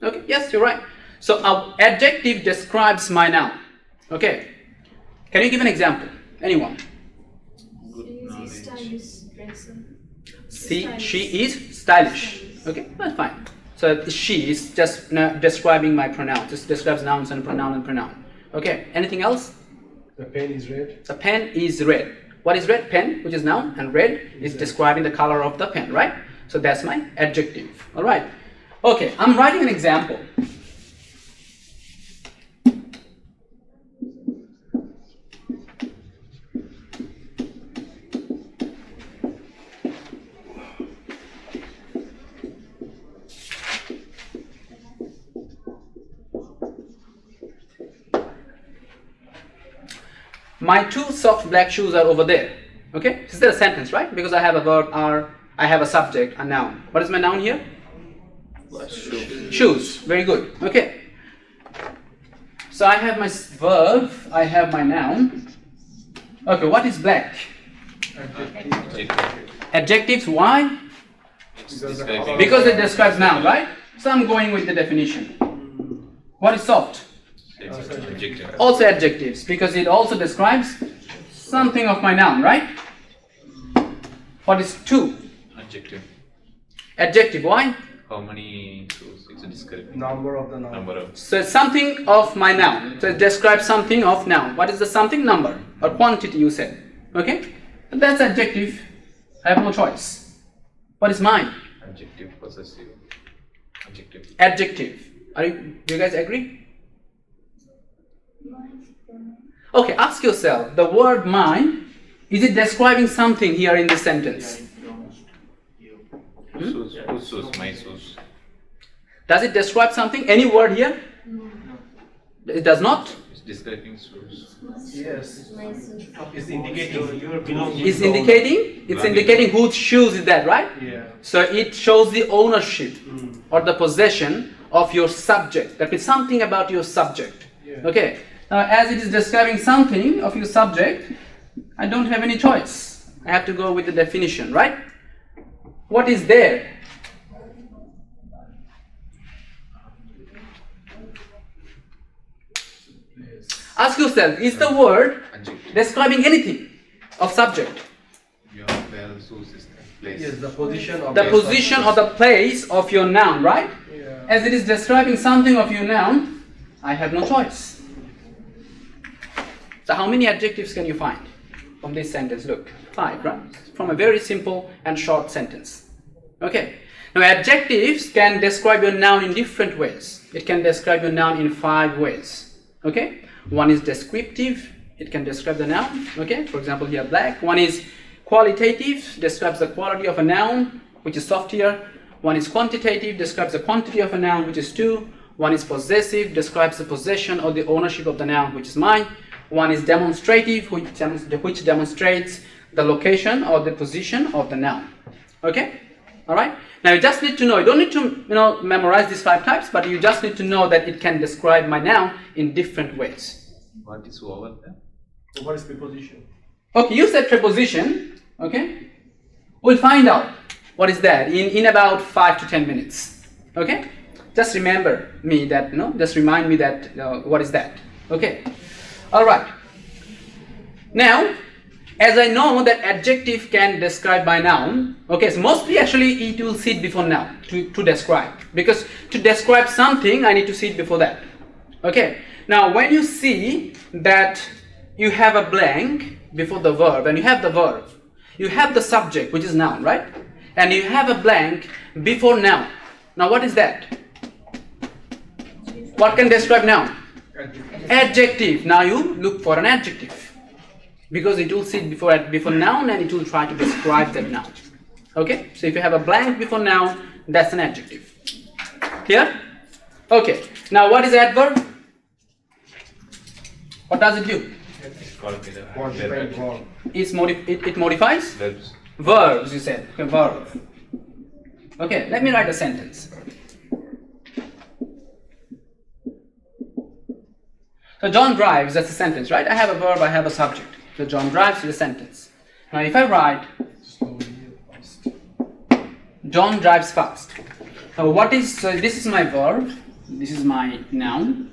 S1: Okay, yes, you're right. So our adjective describes my noun. Okay? Can you give an example? Anyone? See, she is stylish. Okay, that's fine. So she is just describing my pronoun. Just describes nouns and pronoun and pronoun. Okay, anything else?
S2: The pen is red.
S1: The pen is red. What is red? Pen, which is noun, and red is describing the color of the pen, right? So that's my adjective. All right. Okay, I'm writing an example. My 2 soft black shoes are over there. Okay, is there a sentence, right? Because I have a verb, I have a subject, a noun. What is my noun here? Shoes. Very good. Okay. So I have my verb, I have my noun. Okay, what is black? Adjectives. Why? Because it describes noun, right? So I'm going with the definition. What is soft?
S5: Adjective.
S1: Also adjectives, because it also describes something of my noun, right? What is 2?
S5: Adjective.
S1: Adjective. Why?
S5: How many shoes? It's a description.
S2: Number of the noun.
S5: Number of.
S1: So it's something of my noun. So it describes something of noun. What is the something? Number or quantity, you said. Okay? That's adjective. I have no choice. What is mine?
S5: Adjective, possessive. Adjective.
S1: Adjective. Do you guys agree? Okay, ask yourself, the word mine, is it describing something here in this sentence?
S5: Shoes. Whose shoes? My shoes.
S1: Does it describe something? Any word here? It does not?
S5: It's describing shoes.
S2: Yes. It's indicating your belongings.
S1: It's indicating? It's indicating whose shoes is that, right?
S2: Yeah.
S1: So it shows the ownership or the possession of your subject. That means something about your subject.
S2: Yeah.
S1: Okay. Now, as it is describing something of your subject, I don't have any choice. I have to go with the definition, right? What is there? Ask yourself, is the word
S5: Adjective.
S1: describing anything of subject?
S5: Your where shoes is the place.
S2: Yes, the position of
S1: The position or the place of your noun, right?
S2: Yeah.
S1: As it is describing something of your noun, I have no choice. So how many adjectives can you find from this sentence? Look, 5, right? From a very simple and short sentence. Okay. Now adjectives can describe your noun in different ways. It can describe your noun in 5 ways. Okay. One is descriptive. It can describe the noun. Okay. For example, here black. One is qualitative. Describes the quality of a noun, which is soft here. One is quantitative. Describes the quantity of a noun, which is 2. One is possessive. Describes the possession or the ownership of the noun, which is mine. One is demonstrative, which demonstrates the location or the position of the noun. Okay? Alright? Now you just need to know, you don't need to memorize these 5 types, but you just need to know that it can describe my noun in different ways.
S5: What is over there?
S2: So what is preposition?
S1: Okay, you said preposition. Okay? We'll find out what is that in about 5 to 10 minutes. Okay? Just remember me that, just remind me that, what is that? Okay? Alright. Now, as I know that adjective can describe my noun, okay, so mostly actually it will sit before noun to describe. Because to describe something, I need to sit before that. Okay. Now, when you see that you have a blank before the verb, and you have the verb, you have the subject, which is noun, right? And you have a blank before noun. Now, what is that? What can describe noun? Adjective. Now you look for an adjective because it will sit before noun and it will try to describe that noun. Okay, so if you have a blank before noun, that's an adjective. Clear? Okay. Now what is adverb? What does it do?
S5: It's called the
S2: Quantifying verb.
S1: It modifies
S5: verbs.
S1: verbs. You said okay, verb. Okay, let me write a sentence. So John drives, that's a sentence, right? I have a verb, I have a subject. So John drives is a sentence. Now if I write, John drives fast. Now so this is my verb, this is my noun.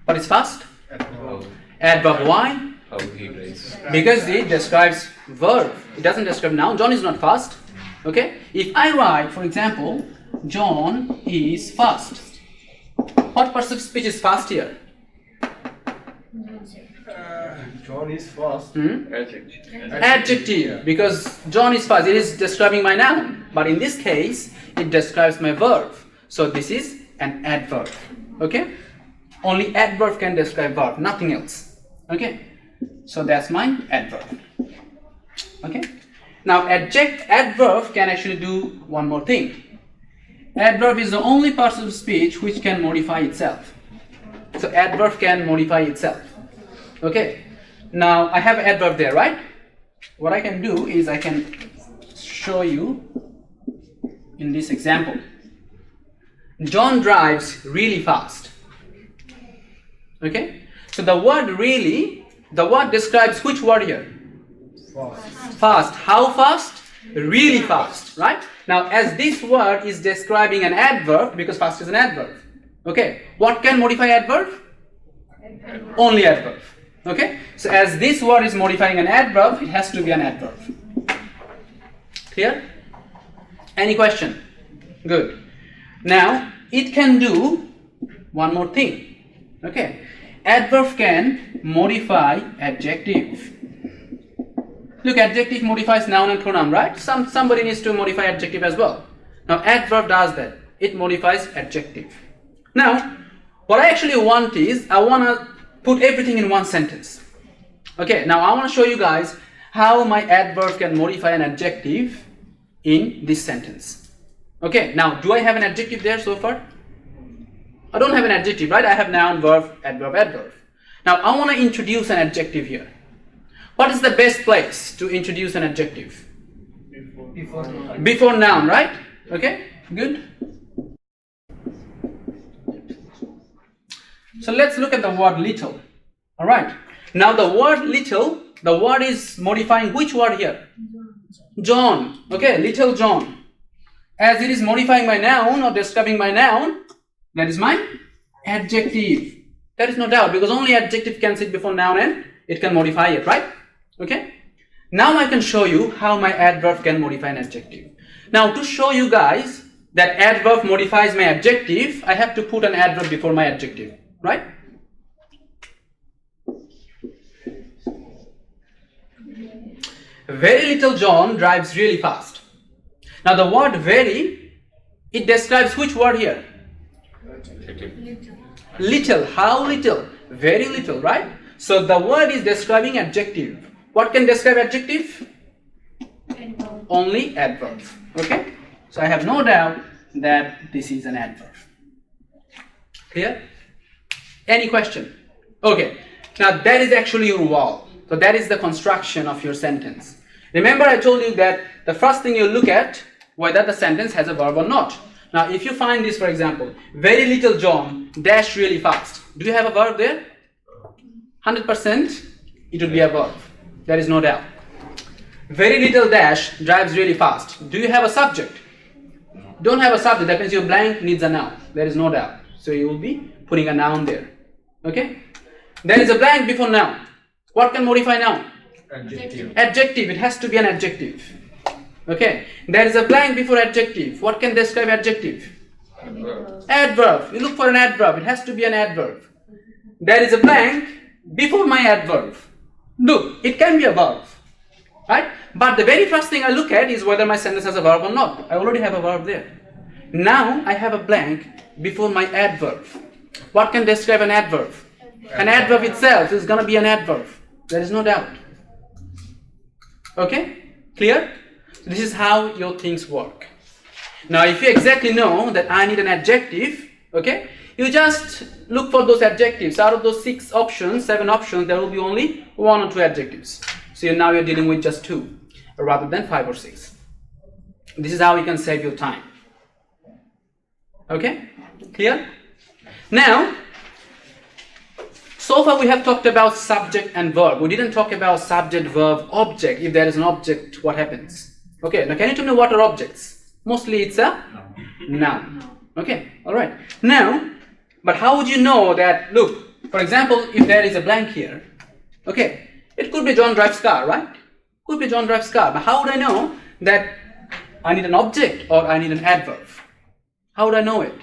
S1: What is fast?
S5: How,
S1: Adverb. Why?
S5: how he drives.
S1: Because it describes verb. It doesn't describe noun. John is not fast. Okay? If I write, for example, John is fast. What person of speech is fast here?
S2: John is fast.
S1: Adjective, because John is fast, it is describing my noun, but in this case it describes my verb, so this is an adverb. Okay, only adverb can describe verb, nothing else. Okay, so that's my adverb. Okay, now adverb can actually do one more thing. Adverb is the only part of speech which can modify itself. So adverb can modify itself. Okay, now I have adverb there, right? What I can do is I can show you in this example. John drives really fast. Okay, so the word really, the word describes which word here? Fast. How fast? Really fast, right? Now as this word is describing an adverb, because fast is an adverb, okay, what can modify adverb? Only adverb. Okay, so as this word is modifying an adverb, it has to be an adverb. Clear? Any question? Good. Now it can do one more thing. Okay, adverb can modify adjective. Look, adjective modifies noun and pronoun, right? Somebody needs to modify adjective as well. Now adverb does that. It modifies adjective. Now what I actually want is, I want to put everything in one sentence. Okay, now I want to show you guys how my adverb can modify an adjective in this sentence. Okay, now do I have an adjective there so far? I don't have an adjective, right? I have noun, verb, adverb, adverb. Now I want to introduce an adjective here. What is the best place to introduce an adjective? Before noun, right? Okay, good. So let's look at the word little. All right. Now the word little, the word is modifying which word here? John. Okay, little John. As it is modifying my noun or describing my noun, that is my adjective. There is no doubt, because only adjective can sit before noun and it can modify it, right? Okay. Now I can show you how my adverb can modify an adjective. Now to show you guys that adverb modifies my adjective, I have to put an adverb before my adjective, right? Very little John drives really fast. Now the word very, it describes which word here? Little. How little? Very little, right? So the word is describing adjective. What can describe adjective? Only adverb. Okay? So I have no doubt that this is an adverb. Clear? Any question? Okay. Now that is actually your wall. So that is the construction of your sentence. Remember I told you that the first thing you look at whether the sentence has a verb or not. Now if you find this, for example, very little John dashed really fast. Do you have a verb there? 100% it would be a verb. There is no doubt. Very little dash drives really fast. Do you have a subject? Don't have a subject. That means your blank needs a noun. There is no doubt. So you will be putting a noun there. Okay? There is a blank before noun. What can modify noun?
S2: Adjective.
S1: Adjective. It has to be an adjective. Okay? There is a blank before adjective. What can describe adjective? Adverb. You look for an adverb. It has to be an adverb. There is a blank before my adverb. Look, it can be a verb, right? But the very first thing I look at is whether my sentence has a verb or not. I already have a verb there. Now I have a blank before my adverb. What can describe an adverb? An adverb itself is going to be an adverb. There is no doubt. Okay? Clear? This is how your things work. Now if you exactly know that I need an adjective, okay, you just look for those adjectives. Out of those 7 options, there will be only 1 or 2 adjectives. So now you're dealing with just 2 rather than 5 or 6. This is how you can save your time. Okay? Clear? Now, so far we have talked about subject and verb. We didn't talk about subject, verb, object. If there is an object, what happens? Okay, now can you tell me what are objects? Mostly it's a noun. Okay, alright. Now, but how would you know that, look, for example, if there is a blank here, okay, it could be John drives car, right? Could be John drives car. But how would I know that I need an object or I need an adverb? How would I know it?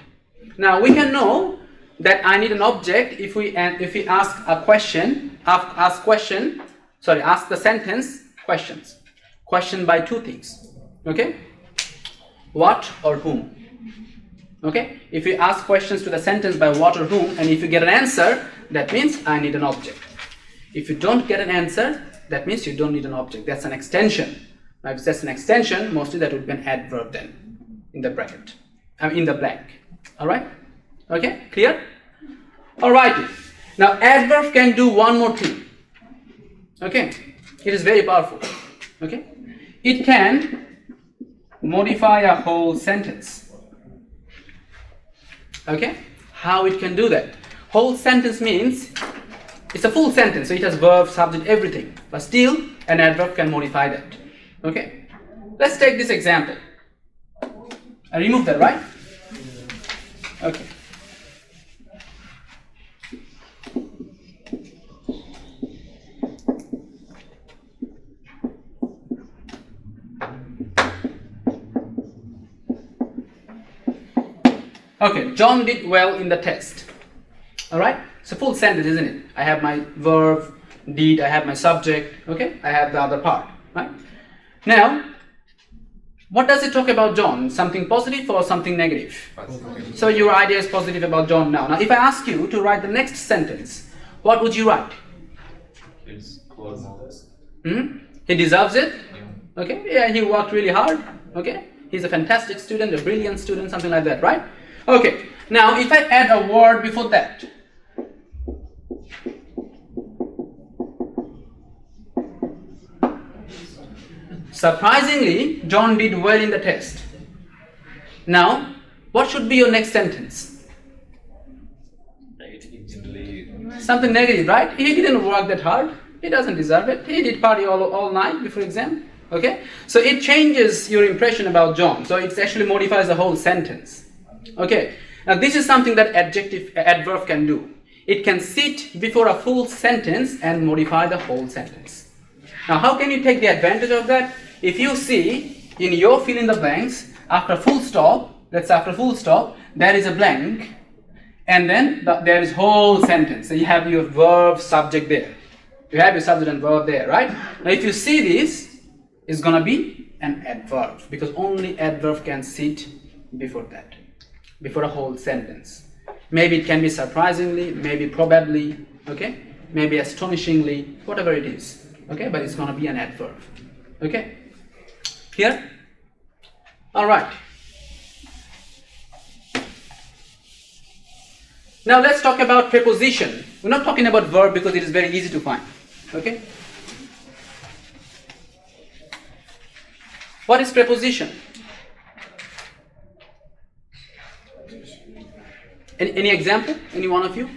S1: Now, we can know that I need an object if we ask a question ask the sentence questions. Question by two things. Okay? What or whom? Okay? If you ask questions to the sentence by what or whom, and if you get an answer, that means I need an object. If you don't get an answer, that means you don't need an object. That's an extension. Now, if that's an extension, mostly that would be an adverb then, in the bracket. In the blank. Alright? Okay? Clear? Alrighty. Now, adverb can do one more thing. Okay? It is very powerful. Okay? It can modify a whole sentence. Okay? How it can do that? Whole sentence means it's a full sentence, so it has verb, subject, everything. But still, an adverb can modify that. Okay? Let's take this example. I remove that, right? Okay. Okay, John did well in the test. Alright? It's a full sentence, isn't it? I have my verb, did, I have my subject, okay? I have the other part, right? Now, what does it talk about John? Something positive or something negative?
S5: Positive.
S1: So your idea is positive about John now. Now, if I ask you to write the next sentence, what would you write?
S5: It's close.
S1: He deserves it?
S5: Yeah.
S1: Okay, yeah, he worked really hard, okay? He's a fantastic student, a brilliant student, something like that, right? Okay, now if I add a word before that, surprisingly, John did well in the test. Now, what should be your next sentence?
S5: It generally
S1: Something negative, right? He didn't work that hard. He doesn't deserve it. He did party all night before exam. Okay? So it changes your impression about John. So it actually modifies the whole sentence. Okay? Now this is something that adverb can do. It can sit before a full sentence and modify the whole sentence. Now how can you take the advantage of that? If you see in your fill in the blanks, after a full stop, let's say after a full stop, there is a blank, and then there is whole sentence. So you have your verb, subject there. You have your subject and verb there, right? Now if you see this, it's going to be an adverb, because only adverb can sit before that, before a whole sentence. Maybe it can be surprisingly, maybe probably, okay? Maybe astonishingly, whatever it is, okay? But it's going to be an adverb, okay? Here? All right. Now let's talk about preposition. We're not talking about verb because it is very easy to find, okay? What is preposition? Any example? Any one of you?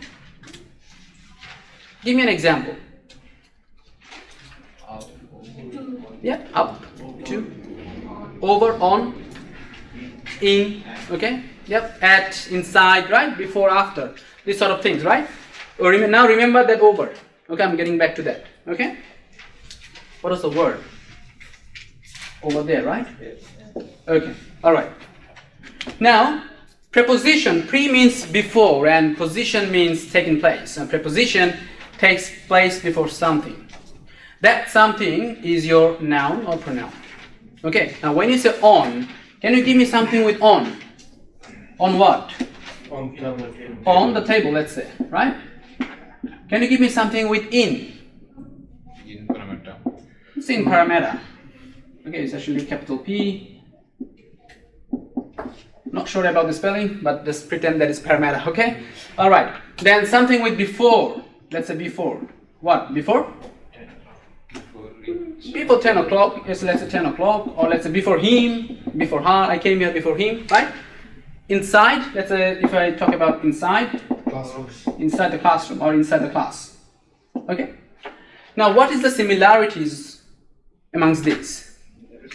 S1: Give me an example. Yeah, up, to, over, on, in, okay? Yep, at, inside, right? Before, after. These sort of things, right? Now remember that over. Okay, I'm getting back to that. Okay? What is the word? Over there, right? Okay, alright. Now, preposition, pre means before and position means taking place. And preposition takes place before something. That something is your noun or pronoun. Okay, now when you say on, can you give me something with on? On what?
S2: On table.
S1: On the table, let's say, right? Can you give me something with in?
S5: in parameter.
S1: It's in parameter. Okay, it's actually capital P. Not sure about the spelling, but just pretend that it's parameter, okay? Alright, then something with before. Let's say before. What? Before? Before 10 o'clock, yes, let's say 10 o'clock, or let's say before him, before her, I came here before him, right? Inside, let's say if I talk about inside,
S2: Classrooms.
S1: inside the classroom or inside the class. Okay? Now, what is the similarities amongst these?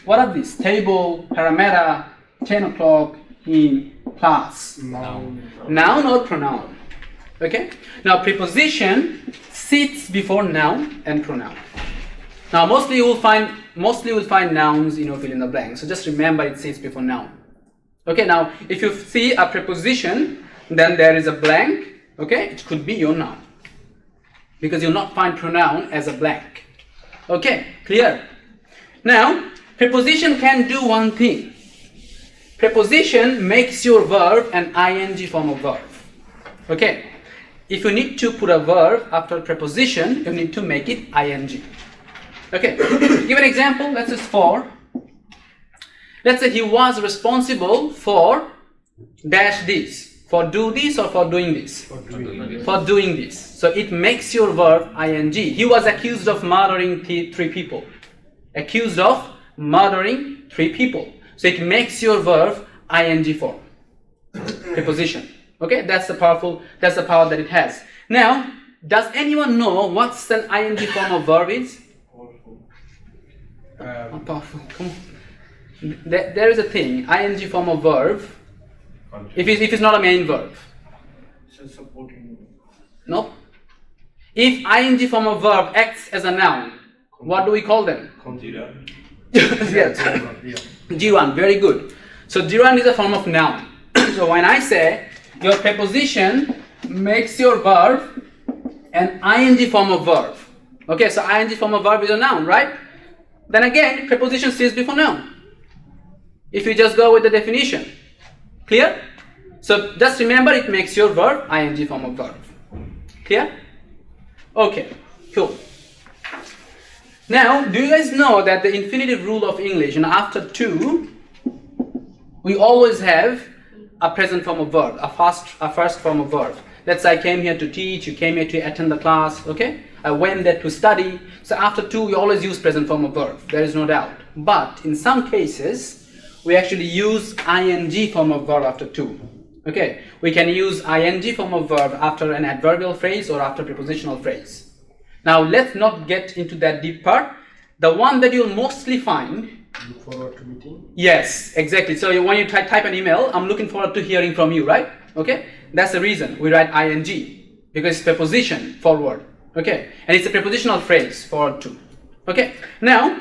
S1: What are these? Table, parameter, 10 o'clock, in, class.
S2: Noun.
S1: Noun or pronoun. Okay? Now, preposition sits before noun and pronoun. Now, mostly you will find nouns in your fill in the blank. So just remember it sits before noun. Okay, now if you see a preposition, then there is a blank. Okay, it could be your noun. because you'll not find pronoun as a blank. Okay, clear? Now, preposition can do one thing. Preposition makes your verb an ing form of verb. Okay, if you need to put a verb after preposition, you need to make it ing. Okay, give an example. Let's say for. Let's say he was responsible for dash this, for do this or for doing this. For doing this. So it makes your verb ing. He was accused of murdering three people. Accused of murdering 3 people. So it makes your verb ing form. Preposition. Okay, that's the power that it has. Now, does anyone know what's an ing form of verb is? Not powerful. Come on. There is a thing, ing form of verb. If it's not a main verb.
S6: So supporting.
S1: No. If ing form of verb acts as a noun, what do we call them? Yes. Gerund, very good. So gerund is a form of noun. So when I say your preposition makes your verb an ing form of verb. Okay, so ing form of verb is a noun, right? Then again, preposition stays before noun. If you just go with the definition. Clear? So just remember it makes your verb ing form of verb. Clear? Okay, cool. Now, do you guys know that the infinitive rule of English, and after to, we always have a present form of verb, a first form of verb. Let's say I came here to teach, you came here to attend the class, okay? I went there to study. So after to, we always use present form of verb. There is no doubt. But in some cases, we actually use ing form of verb after to. Okay? We can use ing form of verb after an adverbial phrase or after prepositional phrase. Now, let's not get into that deep part. The one that you'll mostly find.
S2: Look forward to meeting.
S1: Yes, exactly. So when you type an email, I'm looking forward to hearing from you, right? Okay? That's the reason we write ing, because it's preposition forward. Okay? And it's a prepositional phrase, forward to. Okay? Now,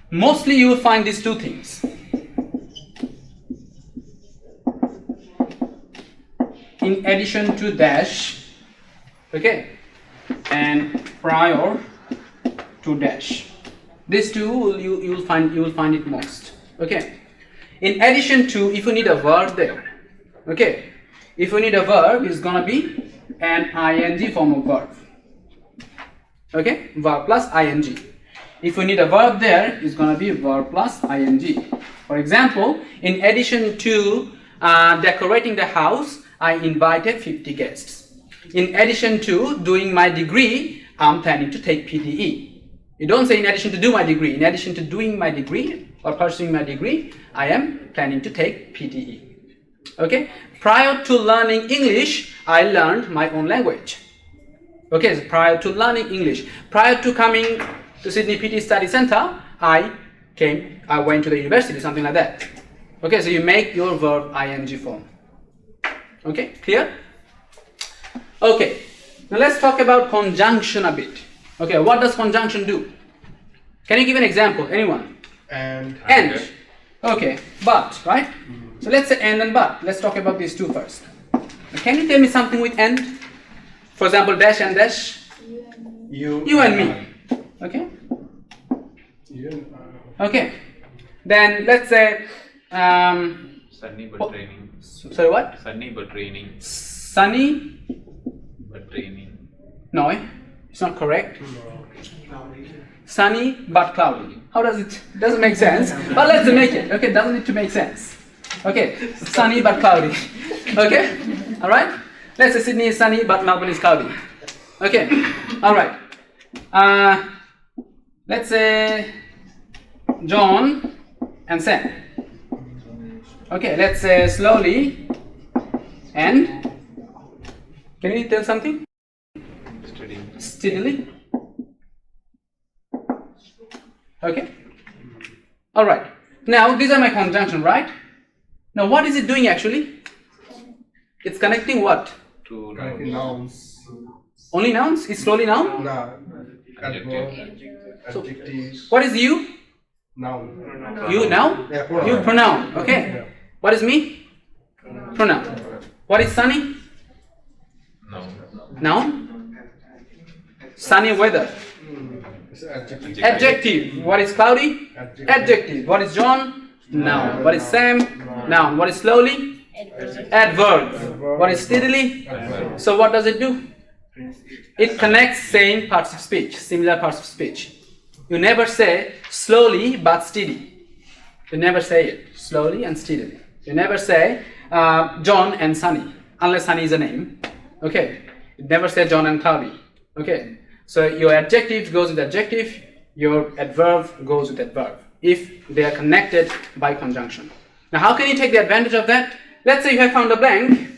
S1: mostly you will find these two things. In addition to dash, okay, and prior to dash. These two you will find it most. Okay. In addition to, if you need a verb there, okay, if you need a verb, it's gonna be an ing form of verb. Okay, verb plus ing. If you need a verb there, it's gonna be verb plus ing. For example, in addition to decorating the house, I invited 50 guests. In addition to doing my degree, I'm planning to take PTE. You don't say in addition to do my degree. In addition to doing my degree or pursuing my degree, I am planning to take PTE. Okay? Prior to learning English, I learned my own language. Okay, so prior to learning English. Prior to coming to Sydney PT Study Center, I went to the university, something like that. Okay, so you make your verb ing form. Okay, clear? Okay, now let's talk about conjunction a bit. Okay, what does conjunction do? Can you give an example? Anyone?
S2: And.
S1: Okay, but, right? So let's say and and but. Let's talk about these two first. Can you tell me something with and? For example, dash and dash. You and me. Okay? Okay. Then let's say
S5: Sunny but raining.
S1: Sorry, what?
S5: Sunny but raining.
S1: Sunny
S5: But raining.
S1: No, it's not correct. Sunny but cloudy. How does it? Doesn't make sense. But let's make it. Okay, doesn't need to make sense. Okay, sunny but cloudy. Okay, all right. Let's say Sydney is sunny but Melbourne is cloudy. Okay, all right. Let's say John and Sam. Okay, let's say slowly and. Can you tell something? Steadily. Okay. All right. Now these are my conjunction, right? Now what is it doing actually? It's connecting what?
S5: To
S2: nouns.
S1: Only nouns? It's slowly noun?
S2: No.
S5: Adjective.
S2: Adjectives.
S1: What is you?
S2: Noun.
S1: You now?
S2: Yeah, pronoun.
S1: You pronoun. Okay. What is me? Pronoun. What is Sunny? Noun. Sunny weather.
S2: It's adjective.
S1: Adjective. What is cloudy?
S2: Adjective.
S1: Adjective. What is John? Noun. What is Sam? Noun. What is slowly? Adverb. What is steadily? So what does it do? It connects same parts of speech, similar parts of speech. You never say slowly but steady. You never say it slowly and steadily. You never say John and Sunny, unless Sunny is a name. Okay. You never say John and cloudy. Okay. So your adjective goes with adjective, your adverb goes with adverb, if they are connected by conjunction. Now how can you take the advantage of that? Let's say you have found a blank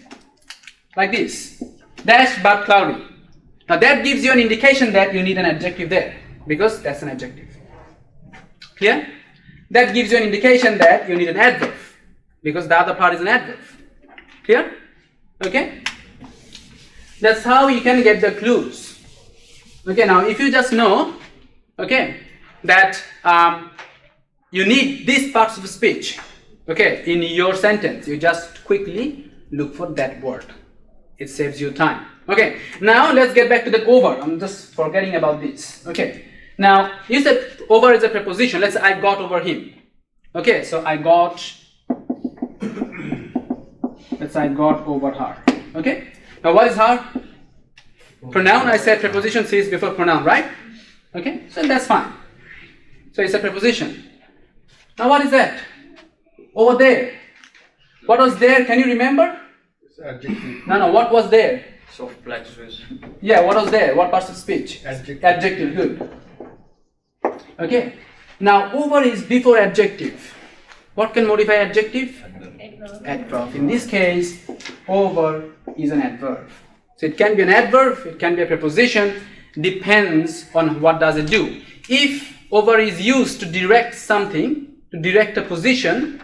S1: like this, dash but cloudy. Now that gives you an indication that you need an adjective there, because that's an adjective. Clear? That gives you an indication that you need an adverb, because the other part is an adverb. Clear? Okay? That's how you can get the clues. Okay, now if you just know, okay, that you need these parts of speech, okay, in your sentence, you just quickly look for that word. It saves you time. Okay, now let's get back to the over. I'm just forgetting about this. Okay, now you said over is a preposition. Let's say I got over him. Okay, so I got, let's say I got over her. Okay, now what is her? Pronoun. I said preposition is before pronoun, right? Okay, so that's fine. So it's a preposition. Now what is that? Over there. What was there? Can you remember?
S2: It's adjective.
S1: No, what was there?
S6: Soft black Swiss.
S1: Yeah, what was there? What parts of speech?
S2: Adjective.
S1: Adjective, good. Okay. Now over is before adjective. What can modify adjective? Adverb. In this case, over is an adverb. So it can be an adverb, it can be a preposition, depends on what does it do. If over is used to direct something, to direct a position,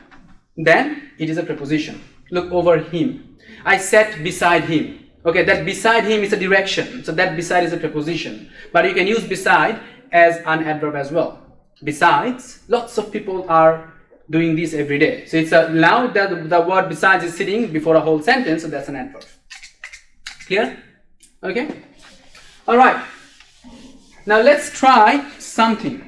S1: then it is a preposition. Look, over him. I sat beside him. Okay, that beside him is a direction. So that beside is a preposition. But you can use beside as an adverb as well. Besides, lots of people are doing this every day. So it's a, now that the word besides is sitting before a whole sentence, so that's an adverb. Clear? Okay? Alright. Now let's try something.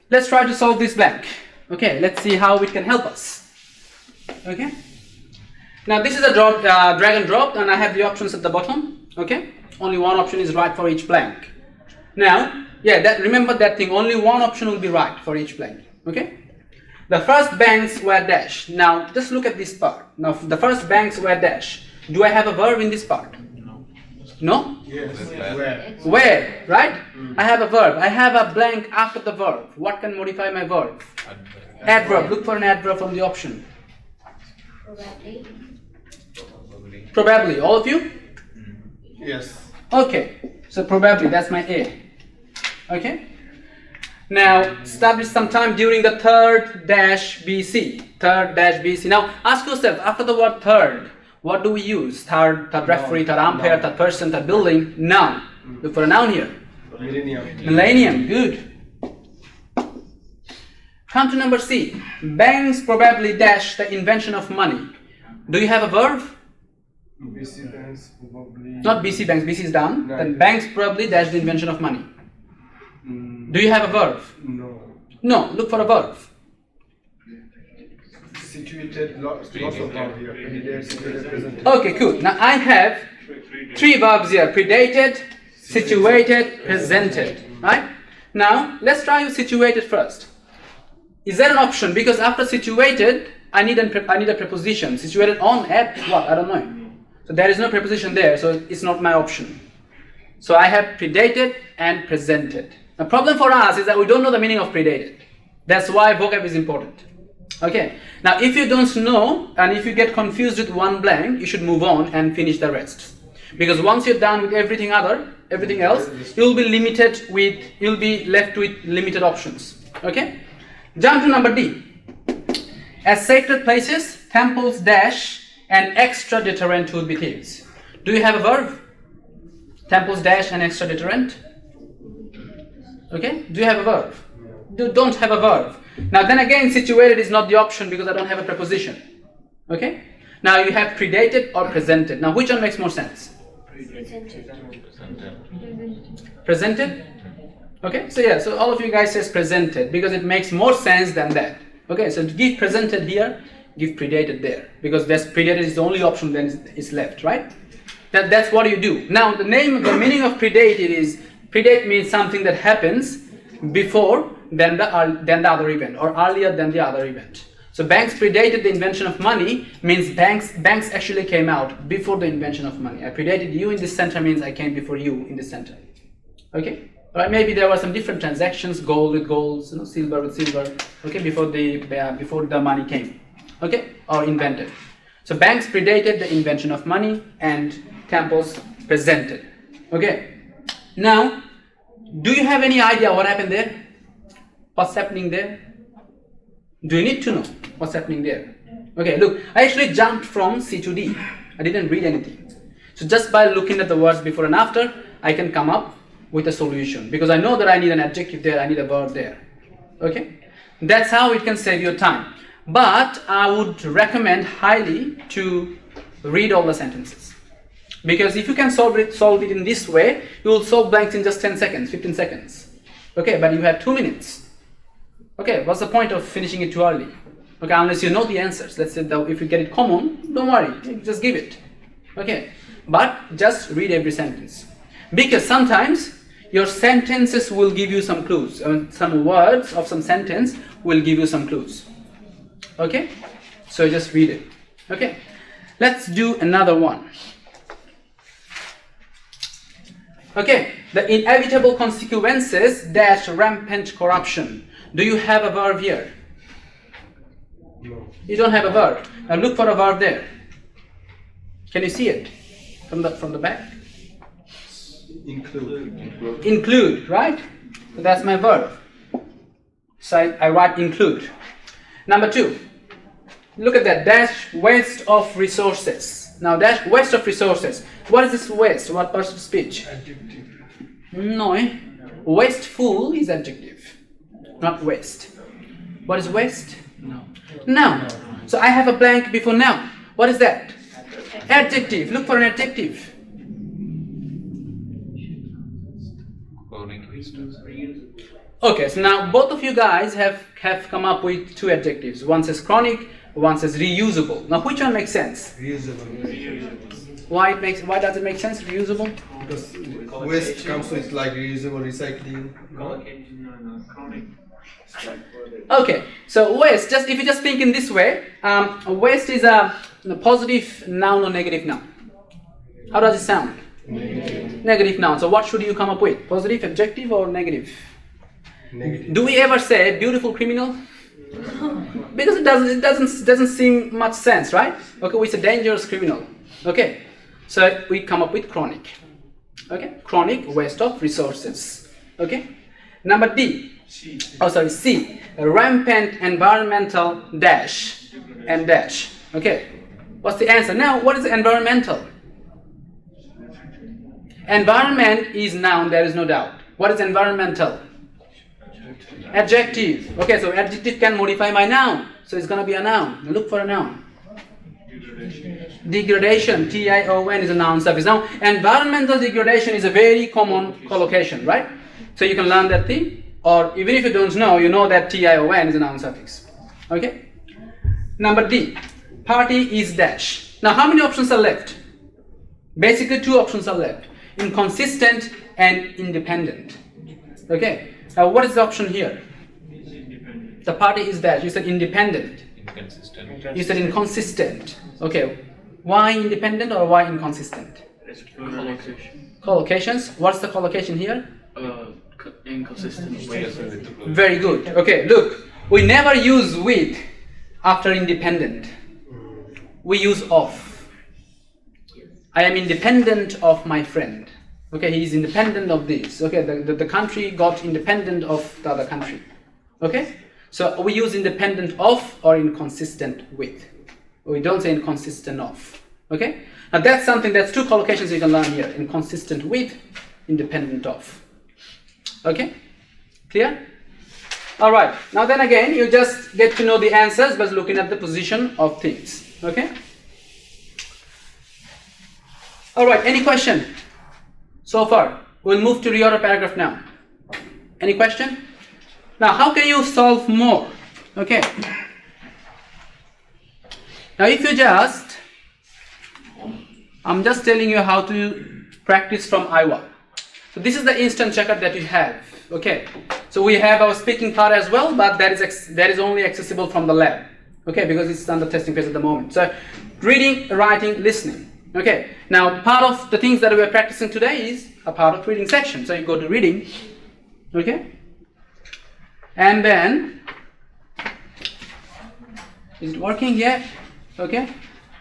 S1: Let's try to solve this blank. Okay, let's see how it can help us. Okay? Now this is a drag and drop, and I have the options at the bottom. Okay? Only one option is right for each blank. Now, yeah, remember that thing, only one option will be right for each blank. Okay? The first banks were dash. Now, just look at this part. Now, the first banks were dash. Do I have a verb in this part? No?
S2: Yes. Where?
S1: Where, right? I have a verb. I have a blank after the verb. What can modify my verb? Adverb. Look for an adverb from the option. Probably. All of you?
S2: Yes.
S1: Okay. So probably, that's my A. Okay? Now, establish some time during the third dash BC. Third dash BC. Now, ask yourself, after the word third, what do we use? Third referee, third umpire, third person, third building. Noun. Look for a noun here.
S2: Millennium.
S1: Millennium. Good. Come to number C. Banks probably dash the invention of money. Do you have a verb?
S2: BC banks probably.
S1: Not BC banks. BC is down.
S2: No.
S1: Then banks probably dash the invention of money. Do you have a verb?
S2: No.
S1: No. Look for a verb.
S2: Situated, lots of them here. Predicate, situated, presented.
S1: Okay, cool. Now I have three verbs here. Predated, situated, presented. Right? Now let's try with situated first. Is there an option? Because after situated, I need a preposition. Situated on, at, what? I don't know. So there is no preposition there, so it's not my option. So I have predated and presented. The problem for us is that we don't know the meaning of predated. That's why vocab is important. Okay. Now if you don't know, and if you get confused with one blank, you should move on and finish the rest. Because once you're done with everything else, you'll be left with limited options. Okay? Jump to number D. As sacred places, temples dash and extra deterrent would be thieves. Do you have a verb? Temples dash and extra deterrent? Okay? Do you have a verb? don't have a verb. Now then again, situated is not the option because I don't have a preposition. Okay? Now you have predated or presented. Now which one makes more sense? Presented? Okay, so yeah, so all of you guys says presented because it makes more sense than that. Okay, so to give presented here, give predated there because that's predated is the only option then is left, right? That's what you do. Now the meaning of predated is, predate means something that happens before than the other event or earlier than the other event. So banks predated the invention of money means banks actually came out before the invention of money. I predated you in this center means I came before you in this center. Okay? Right? Maybe there were some different transactions, gold with gold, silver with silver, okay, before the money came. Okay? Or invented. So banks predated the invention of money and temples presented. Okay? Now, do you have any idea what happened there? What's happening there? Do you need to know what's happening there? Okay, look, I actually jumped from C to D. I didn't read anything. So just by looking at the words before and after, I can come up with a solution because I know that I need an adjective there, I need a verb there. Okay? That's how it can save your time. But I would recommend highly to read all the sentences. Because if you can solve it in this way, you will solve blanks in just 10 seconds, 15 seconds. Okay, but you have 2 minutes. Okay, what's the point of finishing it too early? Okay, unless you know the answers. Let's say that if you get it common, don't worry, just give it. Okay, but just read every sentence. Because sometimes your sentences will give you some clues. Some words of some sentence will give you some clues. Okay, so just read it. Okay, let's do another one. Okay, the inevitable consequences dash rampant corruption. Do you have a verb here?
S2: No.
S1: You don't have a verb. Now look for a verb there. Can you see it from the back?
S2: Include.
S1: Include, right? So that's my verb. So I write include. Number 2. Look at that. Dash waste of resources. Now dash waste of resources. What is this waste? What part of speech?
S2: Adjective.
S1: No. Wasteful is adjective, not waste. What is waste? Noun. So I have a blank before noun. What is that? Adjective. Look for an adjective. Okay, so now both of you guys have come up with 2 adjectives. One says chronic, one says reusable. Now which one makes sense?
S2: Reusable.
S1: Why does it make sense? Reusable?
S2: Because waste comes with like reusable, recycling.
S1: Okay, so waste, if you just think in this way, waste is a positive noun or negative noun. How does it sound? Negative noun. So what should you come up with? Positive, adjective, or negative?
S2: Negative.
S1: Do we ever say beautiful criminal? Because it doesn't seem much sense, right? Okay, it's a dangerous criminal. Okay, so we come up with chronic. Okay, chronic waste of resources. Okay, number D. C. Rampant environmental dash and dash. Okay, what's the answer? Now, what is environmental? Environment is noun, there is no doubt. What is environmental? Adjective. Okay, so adjective can modify my noun. So it's going to be a noun. Look for a noun. Degradation. T-I-O-N is a noun suffix. Now, environmental degradation is a very common collocation, right? So you can learn that thing. Or even if you don't know, you know that T-I-O-N is a noun suffix. Okay? Number D. Party is dash. Now, how many options are left? Basically, 2 options are left. Inconsistent and independent. Okay? Now, what is the option here? The party is dash. You said independent.
S5: Inconsistent.
S1: You said inconsistent. Okay. Why independent or why inconsistent? Collocations. What's the collocation here?
S6: Inconsistent
S5: Way.
S1: Very good. Okay, look. We never use with after independent. We use of. I am independent of my friend. Okay, he is independent of this. Okay, the country got independent of the other country. Okay, so we use independent of or inconsistent with. We don't say inconsistent of. Okay, now that's 2 collocations you can learn here. Inconsistent with, independent of. Okay, clear? All right. Now then again, you just get to know the answers by looking at the position of things. Okay. All right. Any question so far? We'll move to reorder paragraph now. Any question? Now, how can you solve more? Okay. Now, if you just, I'm just telling you how to practice from Iowa. So this is the instant checker that you have. Okay. So we have our speaking part as well, but that is only accessible from the lab. Okay, because it's under testing phase at the moment. So reading, writing, listening. Okay. Now, part of the things that we are practicing today is a part of reading section. So you go to reading. Okay. And then, is it working? Yeah. Okay.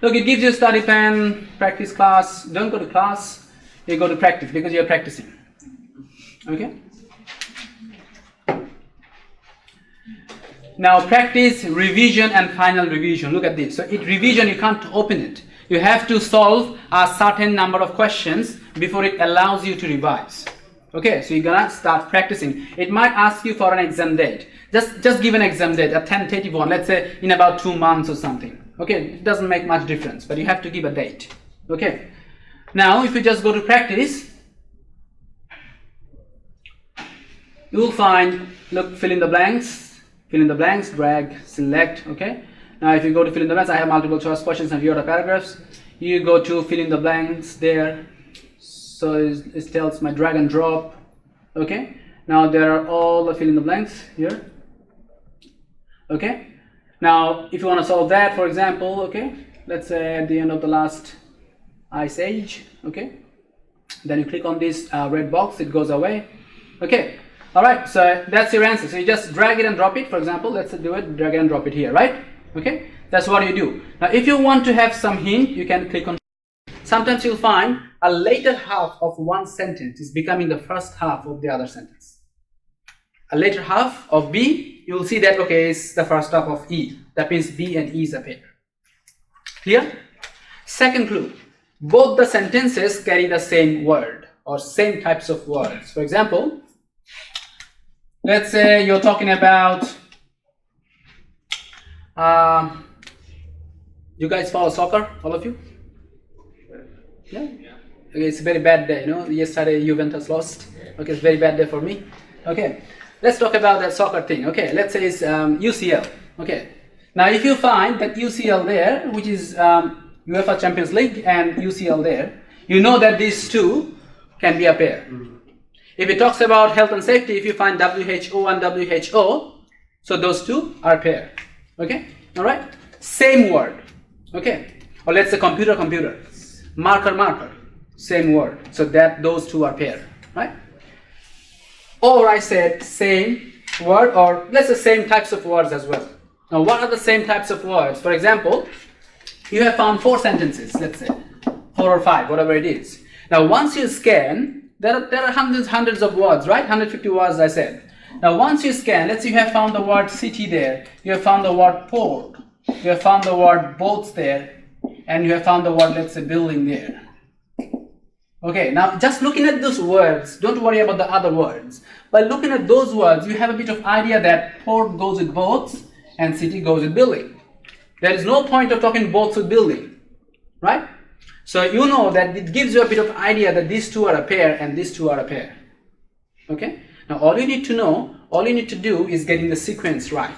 S1: Look, it gives you a study pen, practice class. Don't go to class. You go to practice because you're practicing. Okay. Now practice, revision and final revision. Look at this. So in revision you can't open it. You have to solve a certain number of questions before it allows you to revise. Okay, so you're gonna start practicing. It might ask you for an exam date. Just give an exam date, a tentative one, let's say in about 2 months or something. Okay, it doesn't make much difference, but you have to give a date. Okay. Now if you just go to practice, you will find, look, fill in the blanks, drag, select. Okay. Now if you go to fill in the blanks, I have multiple choice questions and reorder paragraphs. You go to fill in the blanks there. So it tells my drag and drop. Okay. Now there are all the fill in the blanks here. Okay. Now if you want to solve that, for example, okay, let's say at the end of the last ice age. Okay. Then you click on this red box, it goes away. Okay. Alright, so that's your answer. So you just drag it and drop it. For example, let's do it, drag it and drop it here, right? Okay, that's what you do. Now if you want to have some hint, you can click on. Sometimes you'll find a later half of one sentence is becoming the first half of the other sentence. A later half of B, you'll see that, okay, it's the first half of E. That means B and E is a pair. Clear? Second clue, both the sentences carry the same word or same types of words. For example, let's say you're talking about, you guys follow soccer, all of you? Yeah? Okay, it's a very bad day, you know, yesterday Juventus lost. Okay, it's a very bad day for me. Okay, let's talk about that soccer thing. Okay, let's say it's UCL. Okay, now if you find that UCL there, which is UEFA Champions League and UCL there, you know that these two can be a pair. If it talks about health and safety, if you find WHO and WHO, so those two are pair. Okay, all right, same word. Okay, or let's say computer, marker, same word. So that those two are pair, right? Or I said same word, or let's say same types of words as well. Now, what are the same types of words? For example, you have found 4 sentences, let's say 4 or 5, whatever it is. Now, once you scan, there are hundreds of words, right? 150 words, I said. Now, once you scan, let's say you have found the word city there, you have found the word port, you have found the word boats there, and you have found the word, let's say, building there. Okay, now just looking at those words, don't worry about the other words. By looking at those words, you have a bit of idea that port goes with boats and city goes with building. There is no point of talking boats with building, right? So you know that it gives you a bit of idea that these two are a pair and these two are a pair. Okay? Now all you need to know, all you need to do is getting the sequence right.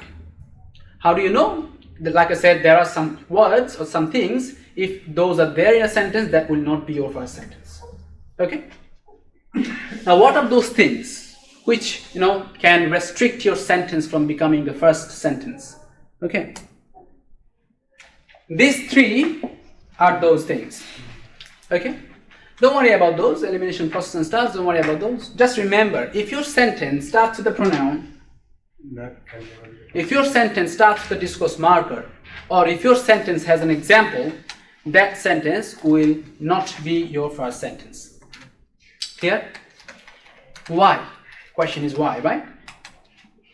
S1: How do you know? Like I said, there are some words or some things, if those are there in a sentence, that will not be your first sentence. Okay? Now what are those things which, you know, can restrict your sentence from becoming the first sentence? Okay? These 3 are those things. Okay? Don't worry about those, elimination process and stuff, don't worry about those. Just remember, if your sentence starts with the pronoun, if your sentence starts with the discourse marker, or if your sentence has an example, that sentence will not be your first sentence. Clear? Why? Question is why, right?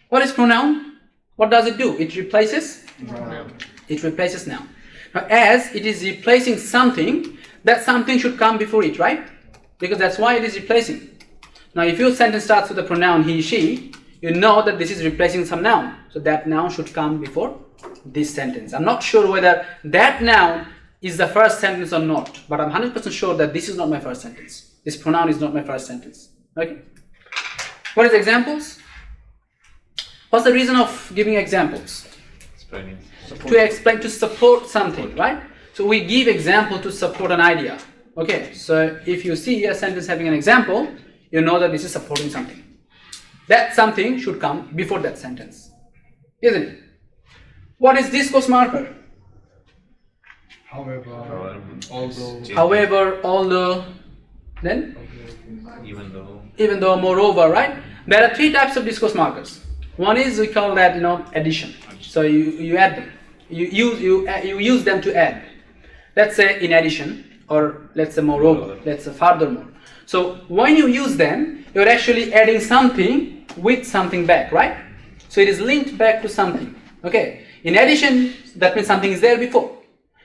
S1: What is pronoun? What does it do? It replaces?
S6: Noun.
S1: It replaces noun. Now, as it is replacing something, that something should come before it, right? Because that's why it is replacing. Now, if your sentence starts with the pronoun he, she, you know that this is replacing some noun. So that noun should come before this sentence. I'm not sure whether that noun is the first sentence or not, but I'm 100% sure that this is not my first sentence. This pronoun is not my first sentence. Okay? What is examples? What's the reason of giving examples?
S5: Explaining.
S1: To explain, to support something, right? So we give example to support an idea. Okay, so if you see a sentence having an example, you know that this is supporting something. That something should come before that sentence, isn't it? What is discourse marker?
S2: However, although,
S1: However, although, then,
S5: even though,
S1: moreover, right? There are three types of discourse markers. One is, we call that, addition. So you add them. You use them to add. Let's say in addition, or let's say moreover, let's say furthermore. So when you use them, you're actually adding something with something back, right? So it is linked back to something. Okay. In addition, that means something is there before.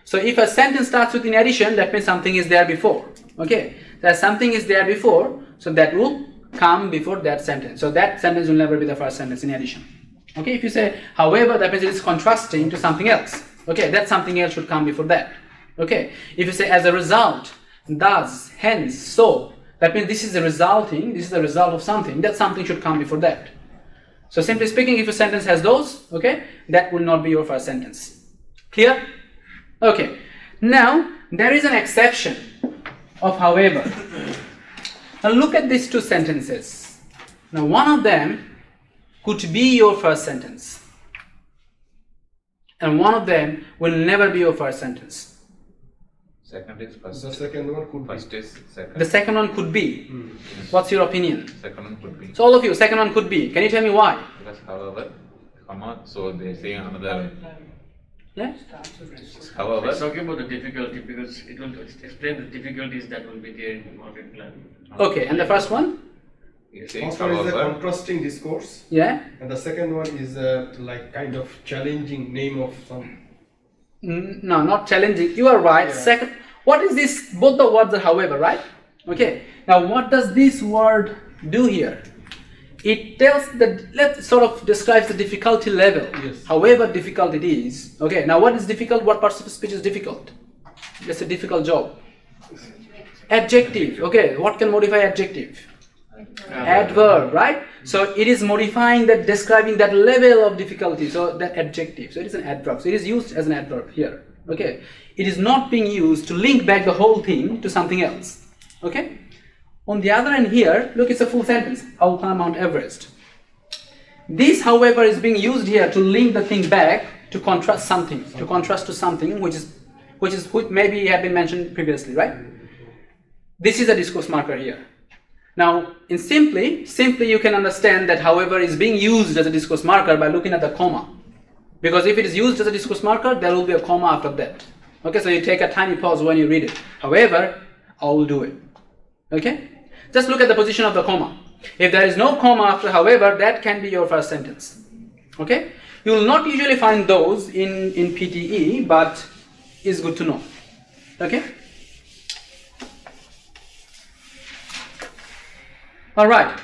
S1: So if a sentence starts with in addition, that means something is there before. Okay. That something is there before, so that will come before that sentence. So that sentence will never be the first sentence in addition. Okay. If you say however, that means it is contrasting to something else. Okay. That something else should come before that. Okay. If you say as a result, thus, hence, so, that means this is the result of something. That something should come before that. So simply speaking, if a sentence has those, okay, that will not be your first sentence. Clear? Okay. Now, there is an exception of however. Now look at these two sentences. Now one of them could be your first sentence. And one of them will never be your first sentence.
S5: second is first.
S2: the second one could
S5: First
S2: be.
S5: is second.
S1: The second one could be. What's your opinion?
S5: Second one could be.
S1: So all of you, second one could be. Can you tell me why?
S5: Because however, comma, so they say another.
S1: Yeah?
S5: However,
S6: It's talking about the difficulty because it will explain the difficulties that will be there in the market plan.
S1: Okay, and the first one?
S5: he says
S2: First one is a
S5: however.
S2: contrasting discourse,
S1: Yeah?
S2: and the second one is like kind of challenging name of some.
S1: No, not challenging. You are right.
S2: Yeah.
S1: Second, what is this? Both the words are however, right? Okay. Now, what does this word do here? It tells sort of describes the difficulty level.
S2: Yes.
S1: However difficult it is. Okay. Now, what is difficult? What parts of speech is difficult? That's a difficult job. Adjective. Okay. What can modify adjective? Adverb, right? So it is modifying that, describing that level of difficulty. So that adjective. So it is an adverb. So it is used as an adverb here. Okay. It is not being used to link back the whole thing to something else. Okay. On the other hand here, look, it's a full sentence. I will climb Mount Everest. This, however, is being used here to link the thing back to contrast something, to contrast to something which maybe have been mentioned previously, right? This is a discourse marker here. Now, in simply you can understand that however is being used as a discourse marker by looking at the comma. Because if it is used as a discourse marker, there will be a comma after that. Okay, so you take a tiny pause when you read it. However, I will do it. Okay? Just look at the position of the comma. If there is no comma after however, that can be your first sentence. Okay? You will not usually find those in PTE, but it's good to know. Okay? Alright,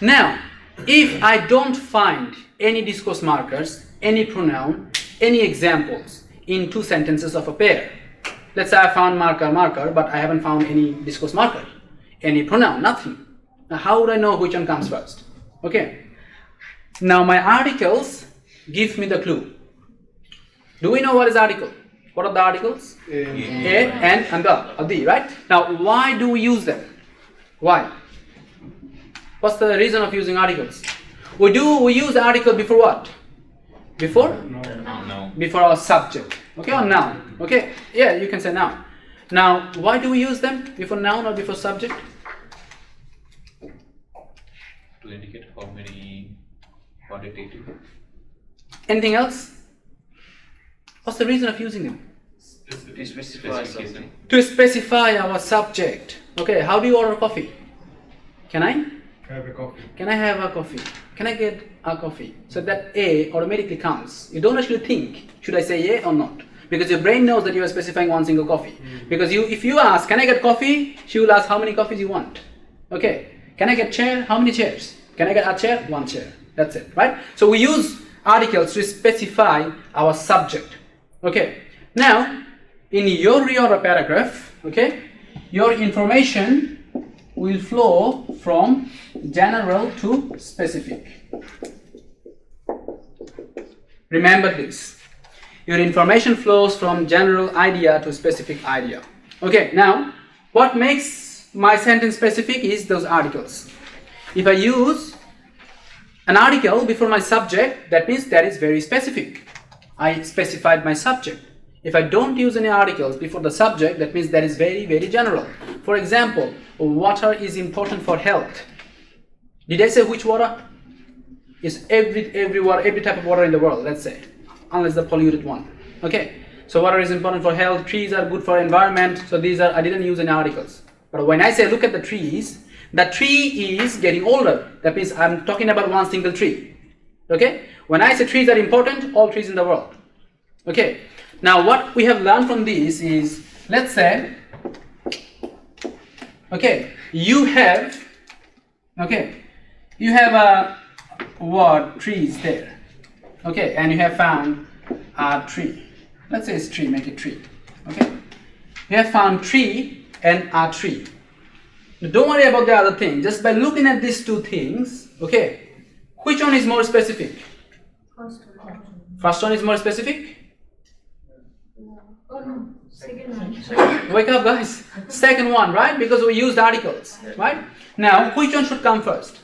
S1: now, if I don't find any discourse markers, any pronoun, any examples in two sentences of a pair, let's say I found marker, but I haven't found any discourse marker, any pronoun, nothing. Now, how would I know which one comes first? Okay, now my articles give me the clue. Do we know what is article? What are the articles? A, and the, right? Now, why do we use them? Why? What's the reason of using articles? We use the article before what? Before?
S5: No.
S1: Before our subject. Okay, or noun. Okay, yeah, you can say noun. Now, why do we use them? Before noun or before subject?
S5: To indicate how many quantitative.
S1: Anything else? What's the reason of using them?
S6: To specify something.
S1: To specify our subject. Okay, how do you order coffee? Can I?
S2: Have a coffee.
S1: Can I have a coffee? Can I get a coffee? So that A automatically comes. You don't actually think, should I say yeah or not? Because your brain knows that you are specifying one single coffee. Because if you ask, can I get coffee? She will ask how many coffees you want. Okay. Can I get chair? How many chairs? Can I get a chair? One chair. That's it, right? So we use articles to specify our subject. Okay. Now, in your reorder paragraph, okay, your information will flow from general to specific. Remember this. Your information flows from general idea to specific idea. Okay, now what makes my sentence specific is those articles. If I use an article before my subject, that means that is very specific. I specified my subject. If I don't use any articles before the subject, that means that is very, very general. For example, water is important for health. Did I say which water? It's every water, every type of water in the world, let's say, unless the polluted one. Okay, so water is important for health, trees are good for environment, so these are, I didn't use any articles. But when I say look at the trees, the tree is getting older. That means I'm talking about one single tree. Okay, when I say trees are important, all trees in the world. Okay, now what we have learned from this is, let's say, okay, you have a word trees there, okay, and you have found a tree. Let's say it's tree, make it tree. Okay, you have found tree and a tree. Now, don't worry about the other thing. Just by looking at these two things, okay, which one is more specific? First one is more specific. Wake up, guys. Second one, right? Because we used articles, right? Now, which one should come first?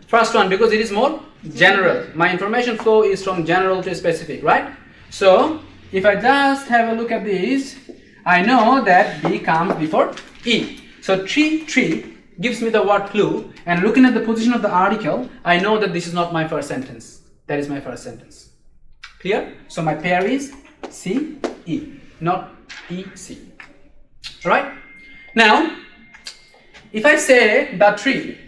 S1: First one, because it is more general. My information flow is from general to specific, right? So, if I just have a look at this, I know that B comes before E. So, tree gives me the word clue, and looking at the position of the article, I know that this is not my first sentence. That is my first sentence. Clear? So, my pair is C, E, not E, C. Right? Now, if I say the tree,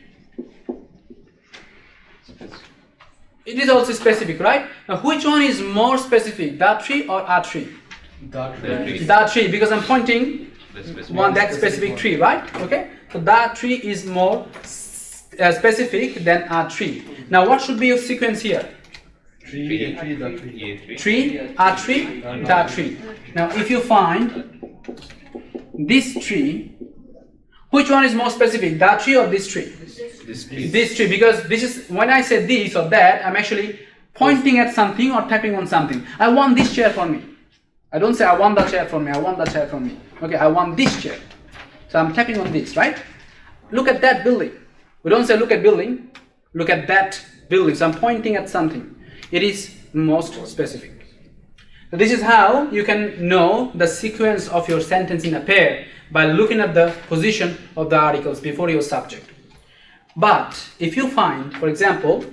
S1: it is also specific, right? Now, which one is more specific, the tree or a tree? The tree, because I'm pointing that specific tree, right? Okay, so that tree is more specific than a tree. Now, what should be your sequence here? Tree, a tree, the tree. Now, if you find this tree, which one is more specific, that tree or this tree? This tree, because this is, when I say this or that, I'm actually pointing at something or tapping on something. I want this chair for me. I don't say I want the chair from me, I want the chair from me. Okay, I want this chair. So I'm tapping on this, right? Look at that building. We don't say look at building, look at that building. So I'm pointing at something. It is most specific. So this is how you can know the sequence of your sentence in a pair by looking at the position of the articles before your subject. But if you find, for example,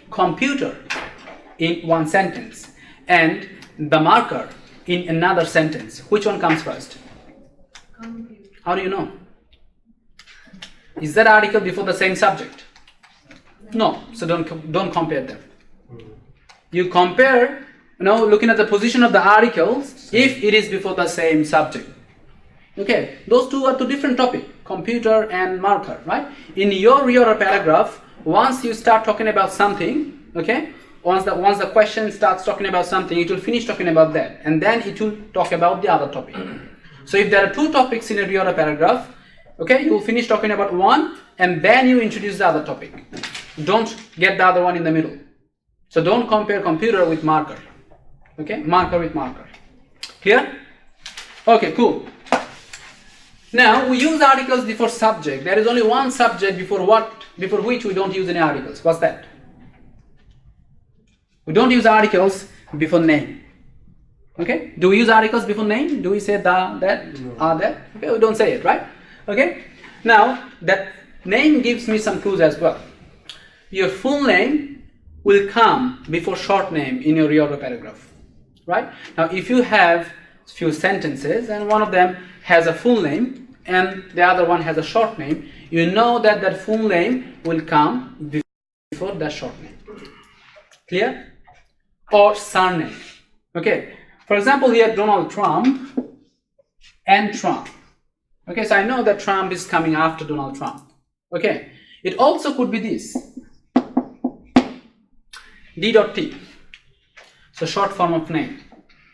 S1: computer in one sentence and the marker in another sentence, which one comes first? Computer. How do you know? Is that article before the same subject? No, so don't compare them. You compare, looking at the position of the articles if it is before the same subject. Okay, those two are two different topics, computer and marker, right? In your reorder paragraph, once you start talking about something, okay, once the question starts talking about something, it will finish talking about that, and then it will talk about the other topic. So if there are two topics in a reorder paragraph, okay, you will finish talking about one, and then you introduce the other topic. Don't get the other one in the middle. So don't compare computer with marker. Okay, marker with marker. Clear? Okay, cool. Now we use articles before subject. There is only one subject before which we don't use any articles. What's that? We don't use articles before name. Okay? Do we use articles before name? Do we say the, that, that? Okay, we don't say it, right? Okay? Now that name gives me some clues as well. Your full name will come before short name in your reorder paragraph. Right? Now if you have few sentences and one of them has a full name and the other one has a short name, you know that that full name will come before that short name. Clear? Or surname. Okay. For example, here Donald Trump and Trump. Okay, so I know that Trump is coming after Donald Trump. Okay. It also could be this. D.T. So short form of name.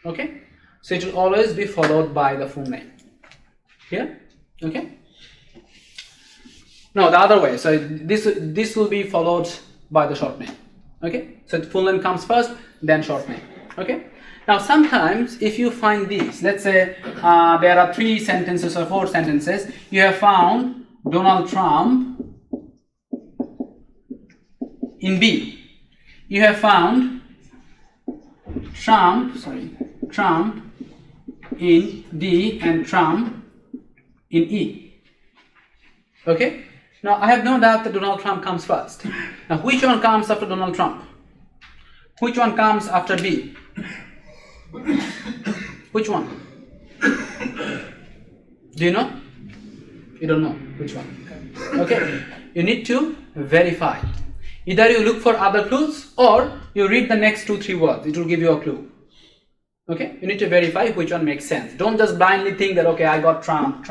S1: Okay, so it will always be followed by the full name. Here, okay. No, the other way. So this will be followed by the short name. Okay, so the full name comes first, then short name. Okay. Now sometimes if you find these, let's say there are 3 sentences or 4 sentences, you have found Donald Trump in B. You have found Trump in D and Trump in E. Okay. Now I have no doubt that Donald Trump comes first. Now which one comes after Donald Trump? Which one comes after B? Which one? Do you know? You don't know which one. Okay. You need to verify. Either you look for other clues or you read the next 2-3 words. It will give you a clue. Okay. You need to verify which one makes sense. Don't just blindly think that okay, I got Trump.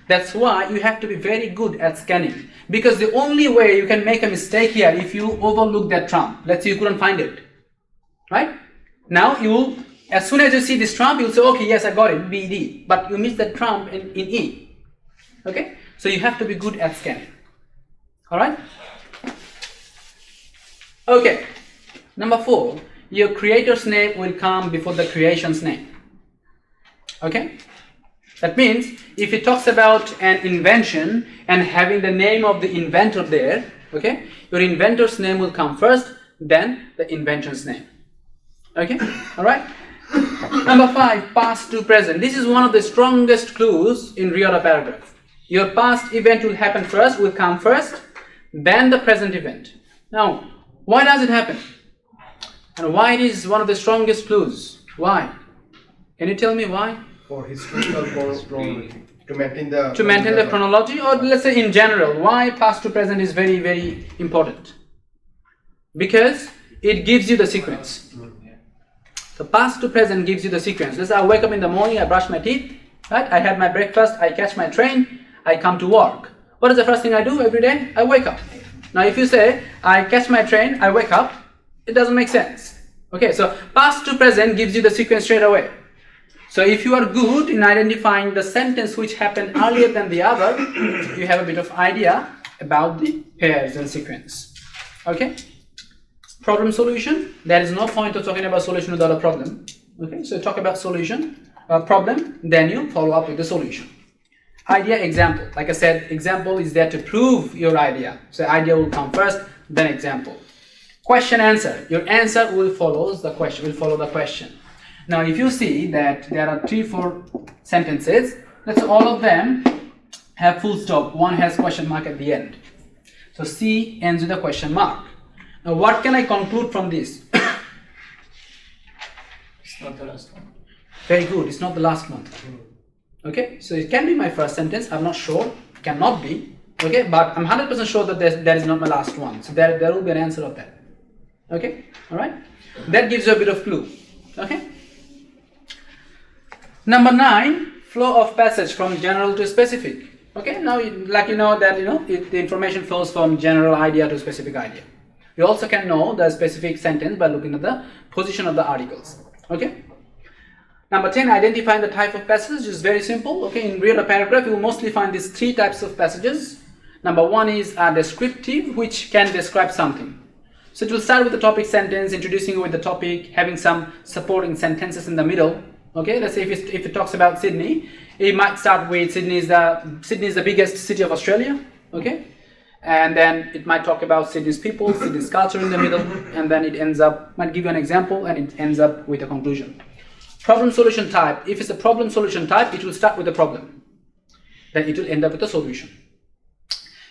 S1: That's why you have to be very good at scanning, because the only way you can make a mistake here if you overlook that Trump. Let's say you couldn't find it, right? Now you will, as soon as you see this Trump, you'll say, okay, yes, I got it, BD, but you missed that Trump in E. Okay, so you have to be good at scanning. All right. Okay. Number 4, your creator's name will come before the creation's name. Okay. That means if it talks about an invention and having the name of the inventor there, okay, your inventor's name will come first, then the invention's name. Okay, all right. Number 5, past to present. This is one of the strongest clues in reorder paragraph. Your past event will happen first, will come first, then the present event. Now, why does it happen? And why it is one of the strongest clues? Why? Can you tell me why?
S2: For historical chronology, to maintain the
S1: chronology, or let's say in general, why past to present is very, very important? Because it gives you the sequence. So past to present gives you the sequence. Let's say I wake up in the morning, I brush my teeth, right? I had my breakfast, I catch my train, I come to work. What is the first thing I do every day? I wake up. Now if you say I catch my train, I wake up, it doesn't make sense. Okay, so past to present gives you the sequence straight away. So if you are good in identifying the sentence which happened earlier than the other, you have a bit of idea about the pairs and sequence. Okay? Problem solution. There is no point of talking about solution without a problem. Okay? So talk about solution, problem, then you follow up with the solution. Idea, example. Like I said, example is there to prove your idea. So idea will come first, then example. Question, answer. Your answer will follow the question. Now, if you see that there are 3-4 sentences, let's say all of them have full stop. One has question mark at the end. So C ends with a question mark. Now, what can I conclude from this?
S6: It's not the last one.
S1: Very good. It's not the last one. Okay. So it can be my first sentence. I'm not sure. It cannot be. Okay. But I'm 100% sure that that is not my last one. So there will be an answer of that. Okay. All right. That gives you a bit of clue. Okay. Number 9, flow of passage from general to specific. Okay, now like you know that the information flows from general idea to specific idea. You also can know the specific sentence by looking at the position of the articles. Okay. Number 10, identifying the type of passage is very simple. Okay, in reorder paragraph you will mostly find these 3 types of passages. Number 1 is a descriptive, which can describe something. So it will start with the topic sentence, introducing you with the topic, having some supporting sentences in the middle. Okay, let's say if it talks about Sydney, it might start with Sydney is the biggest city of Australia. Okay, and then it might talk about Sydney's people, Sydney's culture in the middle, and then it might give you an example, and it ends up with a conclusion. Problem solution type. If it's a problem solution type, it will start with a problem, then it will end up with a solution.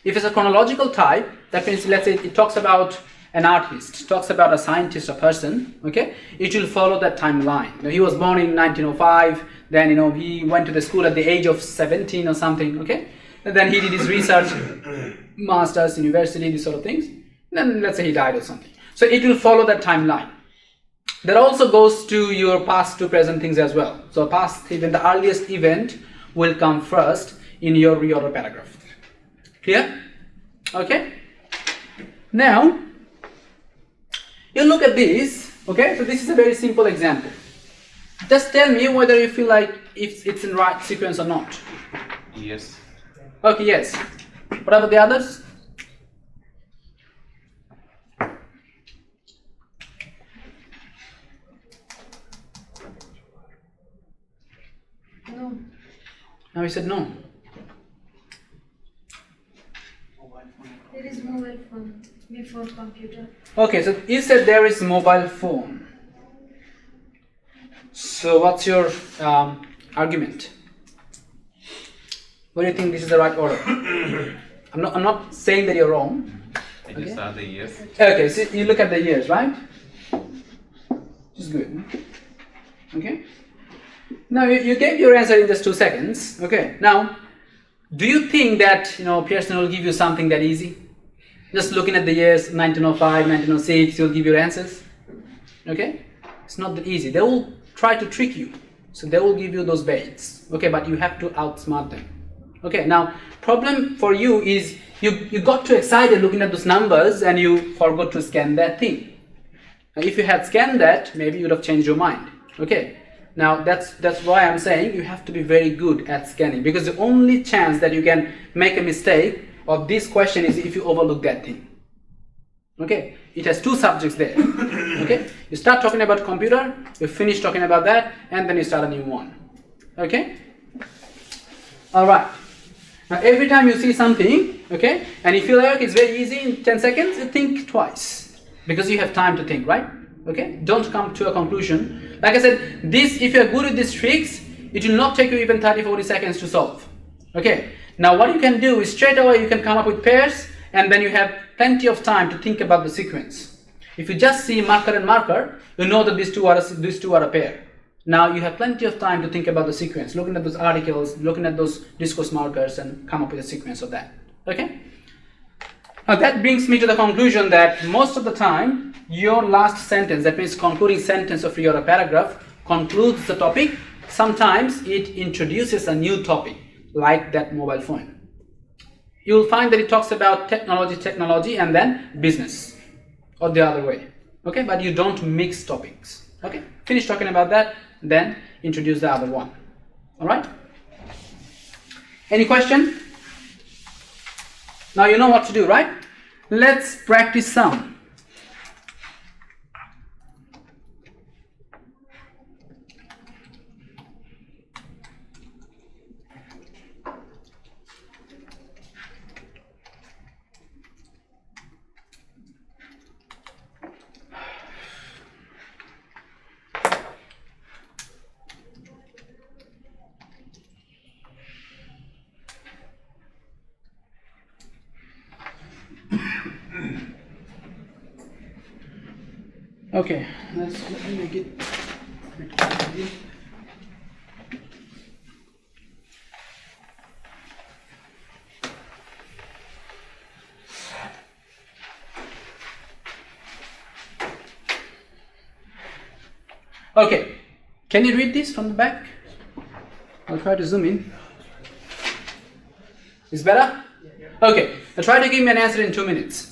S1: If it's a chronological type, that means let's say it talks about an artist, talks about a scientist, a person, okay, it will follow that timeline. He was born in 1905, then he went to the school at the age of 17 or something, okay, and then he did his research, masters, university, these sort of things, and then let's say he died or something. So it will follow that timeline. That also goes to your past to present things as well. So past event, the earliest event will come first in your reorder paragraph. Clear? Okay. Now, You look at this, okay? So this is a very simple example. Just tell me whether you feel like if it's in right sequence or not.
S5: Yes.
S1: Okay, yes. What about the others?
S7: No.
S1: Now you said no.
S7: There is mobile phone before computer.
S1: Okay, so you said there is mobile phone. So what's your argument? What do you think this is the right order? I'm not saying that you're wrong.
S5: I just saw the years.
S1: Okay, so you look at the years, right? Which is good. Okay. Now you gave your answer in just 2 seconds. Okay. Now, do you think that Pearson will give you something that easy? Just looking at the years 1905, 1906, you'll give your answers. Okay. It's not that easy. They will try to trick you. So they will give you those baits. Okay, but you have to outsmart them. Okay. Now, problem for you is you got too excited looking at those numbers and you forgot to scan that thing. Now, if you had scanned that, maybe you would have changed your mind. Okay. Now that's why I'm saying you have to be very good at scanning, because the only chance that you can make a mistake of this question is if you overlook that thing. Okay. It has 2 subjects there. Okay. You start talking about computer, you finish talking about that, and then you start a new one. Okay. All right. Now every time you see something, okay, and you feel like it's very easy in 10 seconds, you think twice, because you have time to think, right? Okay, don't come to a conclusion. Like I said, this, if you're good with these tricks, it will not take you even 30-40 seconds to solve. Okay, now what you can do is straight away you can come up with pairs, and then you have plenty of time to think about the sequence. If you just see marker and marker, you know that these two are a pair. Now you have plenty of time to think about the sequence, looking at those articles, looking at those discourse markers, and come up with a sequence of that. Okay? Now that brings me to the conclusion that most of the time, your last sentence, that means concluding sentence of your paragraph, concludes the topic. Sometimes it introduces a new topic, like that mobile phone. You will find that it talks about technology, and then business, or the other way. Okay, but you don't mix topics. Okay, finish talking about that, then introduce the other one. All right? Any question? Now you know what to do, right? Let's practice some. Okay, let me make it a bit easy. Okay, can you read this from the back? I'll try to zoom in. Is better? Okay, now try to give me an answer in 2 minutes.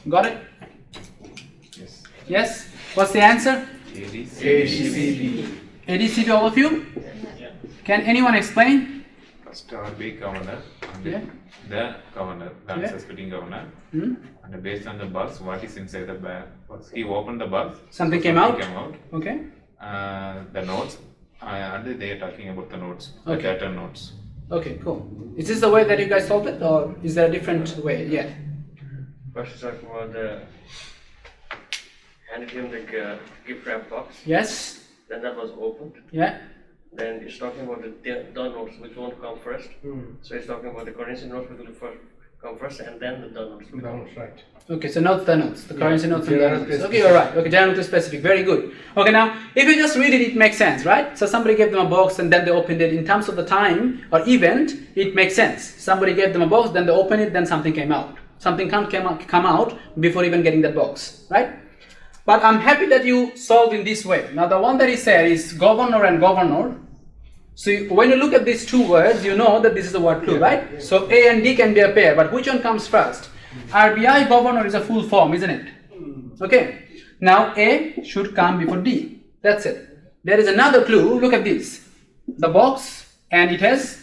S1: Got it?
S5: Yes.
S1: Yes? What's the answer?
S5: ADCB.
S1: ADCB, all of you? Can anyone explain?
S5: First RB governor and
S1: Yeah.
S5: the governor, the
S1: Yeah.
S5: unsuspecting governor.
S1: Hmm?
S5: And based on the box, what is inside the box? He opened the box.
S1: Something
S5: so
S1: came out?
S5: Came out.
S1: Okay.
S5: The notes, and they are talking about the notes, the
S1: Okay.
S5: data notes.
S1: Okay, cool. Is this the way that you guys solved it, or is there a different way? Yeah.
S6: First, talking about the handed him the gift wrap box.
S1: Yes.
S6: Then that was opened.
S1: Yeah.
S6: Then it's talking about the notes, which won't come first. So it's talking about the currency notes, which will first come first, and then the notes. will come.
S2: That's right.
S1: Okay, so notes the notes, the currency notes and the
S2: General
S1: notes.
S2: to
S1: Okay, all right. Okay, general to specific. Very good. Okay, now if you just read it, it makes sense, right? So somebody gave them a box and then they opened it. In terms of the time or event, it makes sense. Somebody gave them a box, then they opened it, then something came out. Something can't come out before even getting that box, right? But I'm happy that you solved in this way. Now the one that is said is governor and governor. So when you look at these two words, you know that this is the word clue, right? So A and D can be a pair, but which one comes first? RBI governor is a full form, isn't it? Okay. Now A should come before D. That's it. There is another clue. Look at this. The box, and it has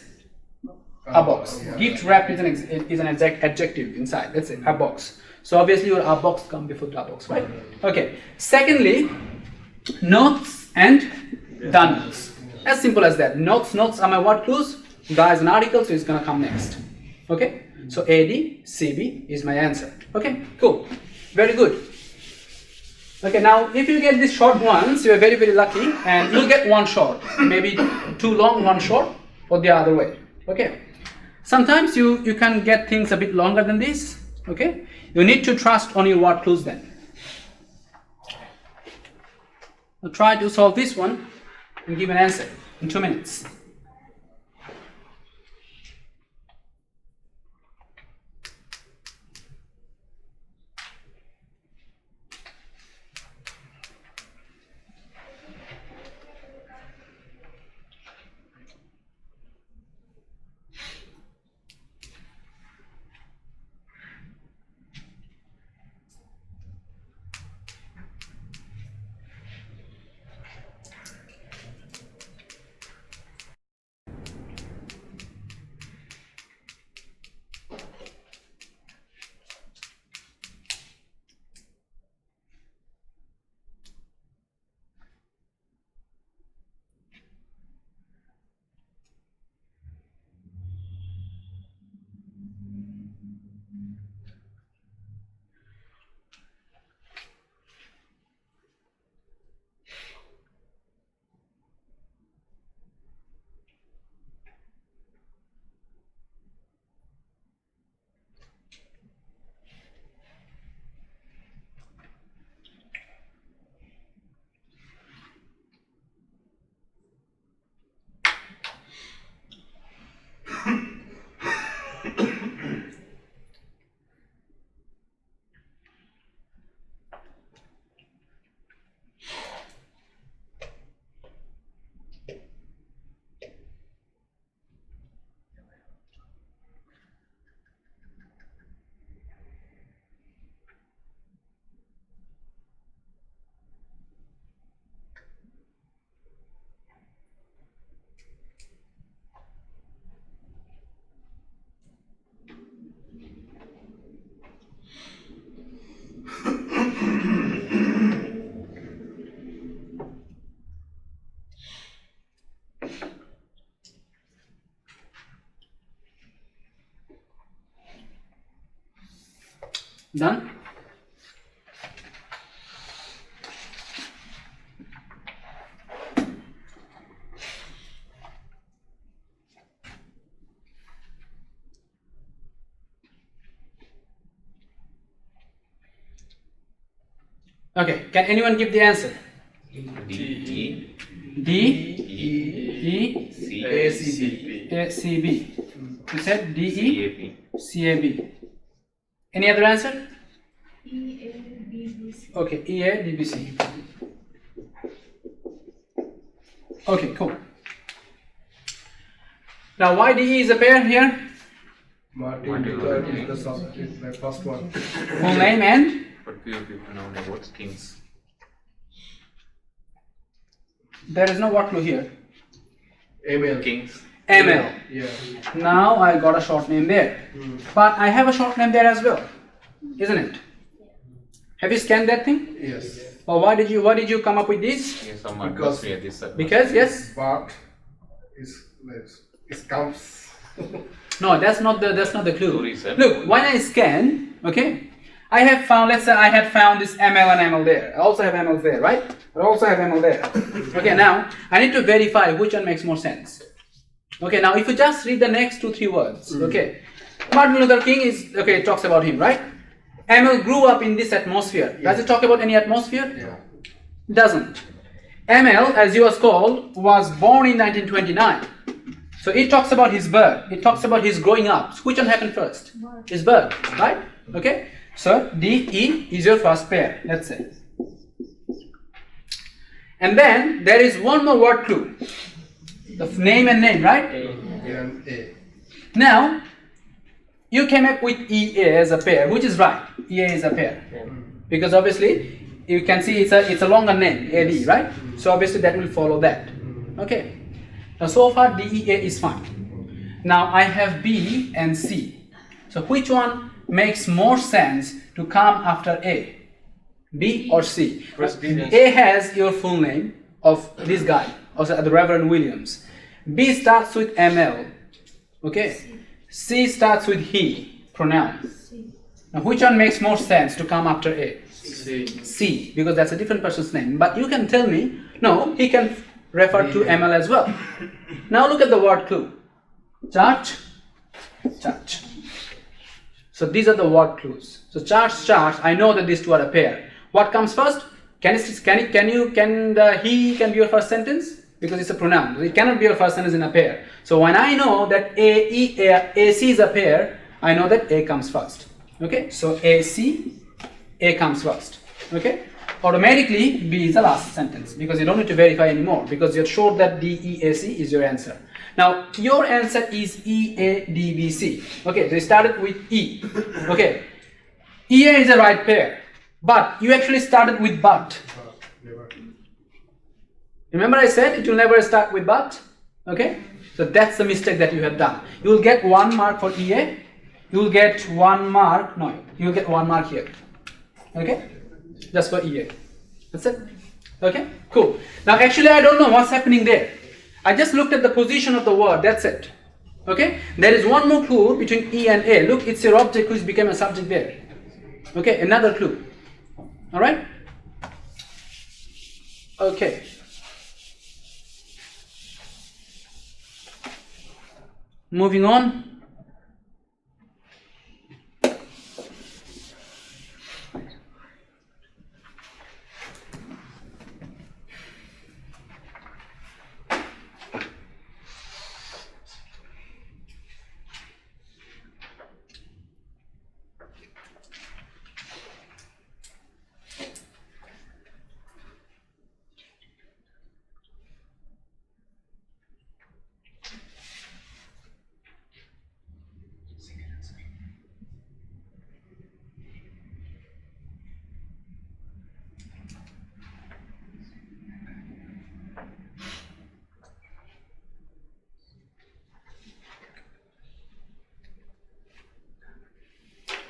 S1: a box. Gift wrap is an adjective inside. That's it. A box. So obviously your a box come before the box, right? Okay. Secondly, notes and the notes. As simple as that. Notes are my word clues. The is an article, so it's gonna come next. Okay. So AD, CB is my answer. Okay. Cool. Very good. Okay. Now, if you get these short ones, you are very, very lucky, and you'll get one short. Maybe two long, one short, or the other way. Okay. Sometimes you can get things a bit longer than this. Okay. You need to trust on your word clues then. Now try to solve this one and give an answer in 2 minutes. Done? Okay, can anyone give the answer?
S5: D,
S1: D, E,
S5: C,
S1: A, C, B. You said D, E,
S5: CAP.
S1: C, A, B. Any other answer?
S7: E, A, B, B, C.
S1: Okay, E, A, D, B, C. Okay, cool. Now, why D, E is a pair here?
S2: Martin Luther is the subject, the first one.
S1: Full name and?
S5: But few people know about kings.
S1: There is no what clue here.
S2: Emil.
S5: Kings.
S1: ML.
S2: Yeah.
S1: Now I got a short name there. But I have a short name there as well, isn't it? Have you scanned that thing?
S2: Yes.
S1: Or why did you come up with this?
S5: Yeah, some
S2: Because-
S5: atmosphere, this atmosphere.
S1: Because yes.
S2: But it comes.
S1: No, that's not the clue.
S5: Story, sir.
S1: Look, when I scan, okay, I have found, let's say I had found this ML and ML there. I also have ML there, right? I also have ML there. Okay, now I need to verify which one makes more sense. Okay, now if you just read the next 2-3 words, okay. Martin Luther King it talks about him, right? ML grew up in this atmosphere. Does it talk about any atmosphere?
S2: Yeah.
S1: Doesn't. ML, as he was called, was born in 1929. So it talks about his birth. It talks about his growing up. So which one happened first? His birth, right? Okay. So DE is your first pair, let's say. And then there is one more word clue. The name and name, right?
S2: And A.
S1: Now, you came up with EA as a pair, which is right. EA is a pair. Because obviously, you can see it's a longer name, AD, right? So obviously that will follow that. Okay. Now so far DEA is fine. Now I have B and C. So which one makes more sense to come after A? B or C?
S6: First B, then
S1: A has your full name of this guy, also the Reverend Williams. B starts with ML. Okay. C starts with he, pronoun. Now which one makes more sense to come after A? C, because that's a different person's name. But you can tell me, no, he can refer to ML as well. Now look at the word clue. Church, church. So these are the word clues. So church, church, I know that these two are a pair. What comes first? Can the he can be your first sentence? Because it's a pronoun. It cannot be your first sentence in a pair. So when I know that AC is a pair, I know that A comes first. Okay, so AC, A comes first. Okay, automatically B is the last sentence because you don't need to verify anymore because you're sure that DEAC is your answer. Now your answer is EADBC. Okay, so you started with E. Okay, EA is a right pair, but you actually started with but. Remember I said it will never start with but? Okay, so that's the mistake that you have done. You will get 1 mark for EA. You will get 1 mark, no, you will get 1 mark here. Okay, just for EA. That's it. Okay, cool. Now actually I don't know what's happening there. I just looked at the position of the word, that's it. Okay, there is one more clue between E and A. Look, it's your object which became a subject there. Okay, another clue. Alright? Okay. Moving on.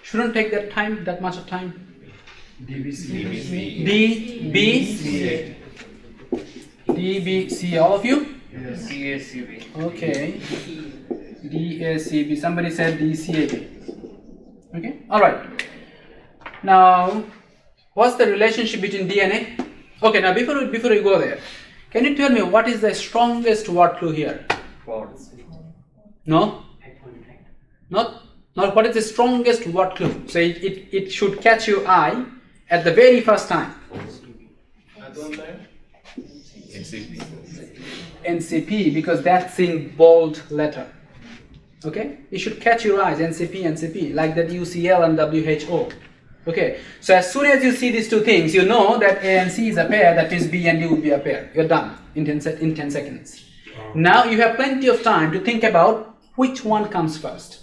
S1: Shouldn't take that much of time.
S2: DBC.
S1: DBC, all of you?
S2: Yes.
S6: DACB.
S1: Okay. DACB. Somebody said DCAB. Okay. All right. Now, what's the relationship between D and A? Okay. Now, before we go there, can you tell me what is the strongest word clue here?
S6: False.
S1: No. Not. What is the strongest word clue? So it should catch your eye at the very first time.
S5: NCP.
S1: NCP, because that's in bold letter. Okay, it should catch your eyes. NCP, like that UCL and WHO. Okay, so as soon as you see these two things, you know that A and C is a pair. That means B and D would be a pair. You're done in 10 seconds. Now you have plenty of time to think about which one comes first.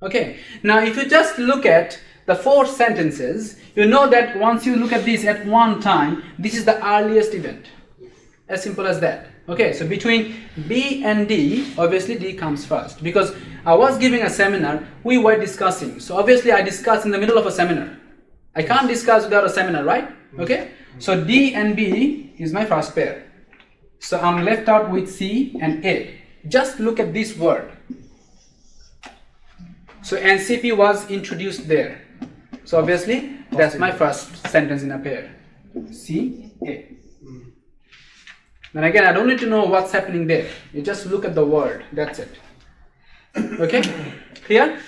S1: Okay, now if you just look at the 4 sentences, you know that once you look at this at one time, this is the earliest event. As simple as that. Okay, so between B and D, obviously D comes first because I was giving a seminar, we were discussing. So obviously I discuss in the middle of a seminar. I can't discuss without a seminar, right? Okay, so D and B is my first pair. So I'm left out with C and A. Just look at this word. So NCP was introduced there. So obviously that's my first sentence in a pair. C, A. Then again, I don't need to know what's happening there. You just look at the word. That's it. Okay? Clear?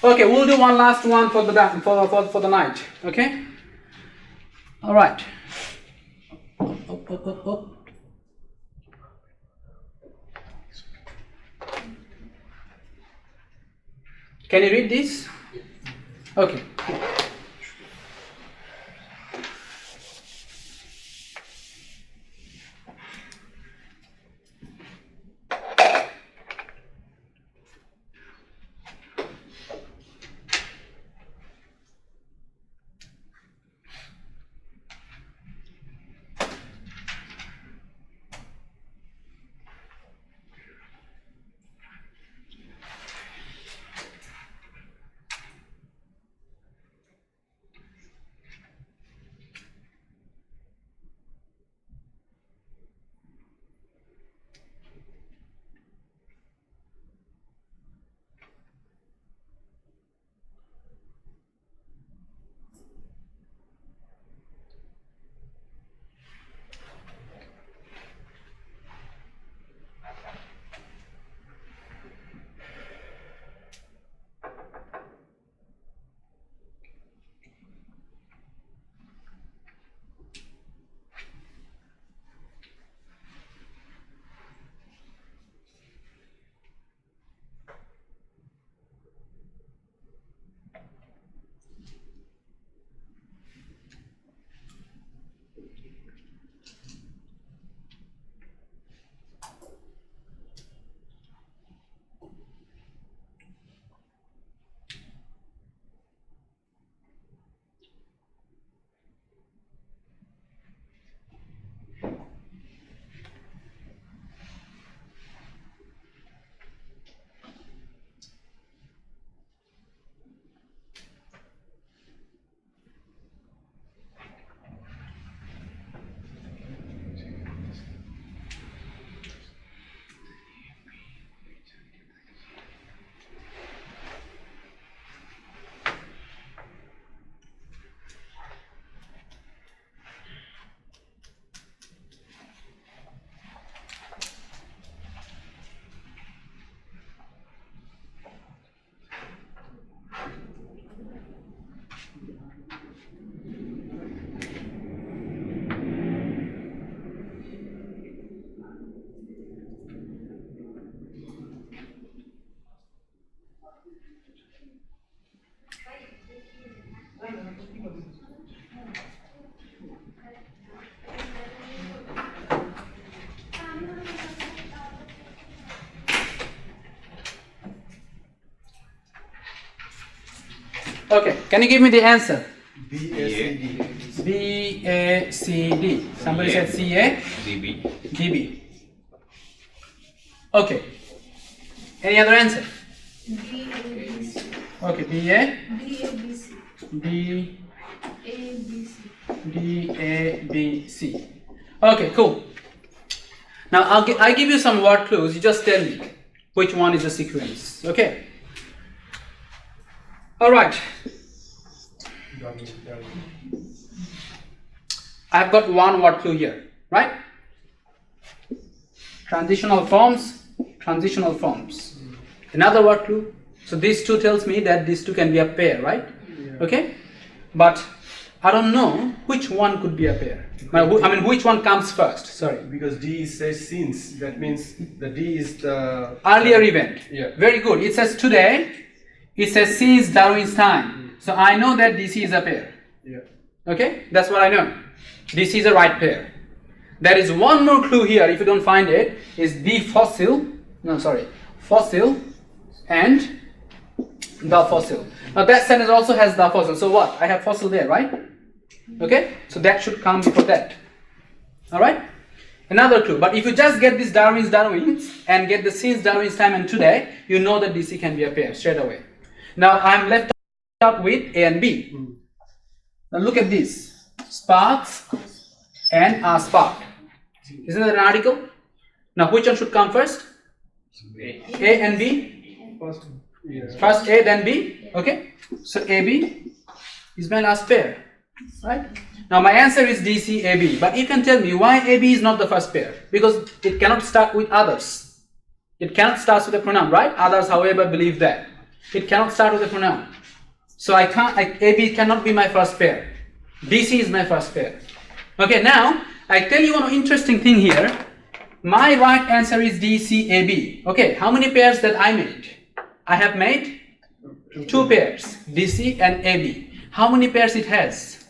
S1: Okay, we'll do one last one for the night. Okay? All right. Up. Can you read this? Okay. Okay, can you give me the answer?
S2: B-A-C-D.
S1: B-A-C-D. Somebody said C-A?
S5: DB.
S1: DB. Okay. Any other answer?
S7: B-A-B-C.
S1: Okay, B-A?
S7: B-A-B-C.
S1: D,
S7: A-B-C.
S1: D-A-B-C. Okay, cool. Now I give you some word clues. You just tell me which one is the sequence. Okay. All right.
S2: Done.
S1: I've got one word clue here, right? Transitional forms. Another word clue. So these two tells me that these two can be a pair, right?
S2: Yeah.
S1: Okay. But I don't know which one could be a pair. I mean, which one comes first? Sorry.
S2: Because D says since, that means the D is the
S1: Earlier event.
S2: Yeah.
S1: Very good. It says today. It says since Darwin's time. So I know that DC is a pair.
S2: Yeah.
S1: Okay? That's what I know. DC is a right pair. There is one more clue here, if you don't find it, is the fossil. No, sorry. Fossil and the fossil. Now that sentence also has the fossil. So what? I have fossil there, right? Okay? So that should come before that. Alright? Another clue. But if you just get this Darwin's and get the since Darwin's time and today, you know that DC can be a pair straight away. Now I'm left out with A and B. Now look at this. Sparks and a spark. Isn't that an article? Now which one should come first? A and B? First A, then B. Okay? So AB is my last pair. Right? Now my answer is DC AB. But you can tell me why AB is not the first pair. Because it cannot start with others. It cannot start with a pronoun, right? Others, however, believe that. It cannot start with a pronoun. So AB cannot be my first pair. DC is my first pair. Okay, now I tell you one interesting thing here. My right answer is DC AB. Okay, how many pairs that I made? I have made 2 pairs, DC and AB. How many pairs it has?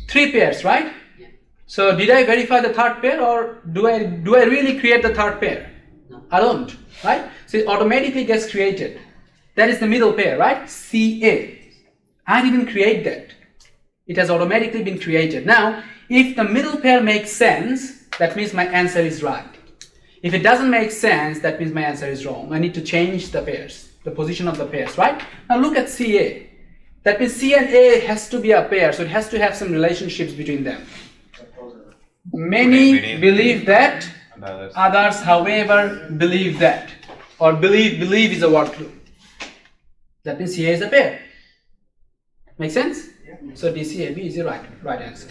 S1: 3 pairs, right? So did I verify the third pair, or do I really create the third pair? I don't, right? So it automatically gets created. That is the middle pair, right? CA. I didn't create that. It has automatically been created. Now, if the middle pair makes sense, that means my answer is right. If it doesn't make sense, that means my answer is wrong. I need to change the pairs, the position of the pairs, right? Now look at CA. That means C and A has to be a pair, so it has to have some relationships between them. Many believe that, others, however, believe that. Or believe is a word clue. That means CA is a pair. Make sense? So DCAB is the right answer.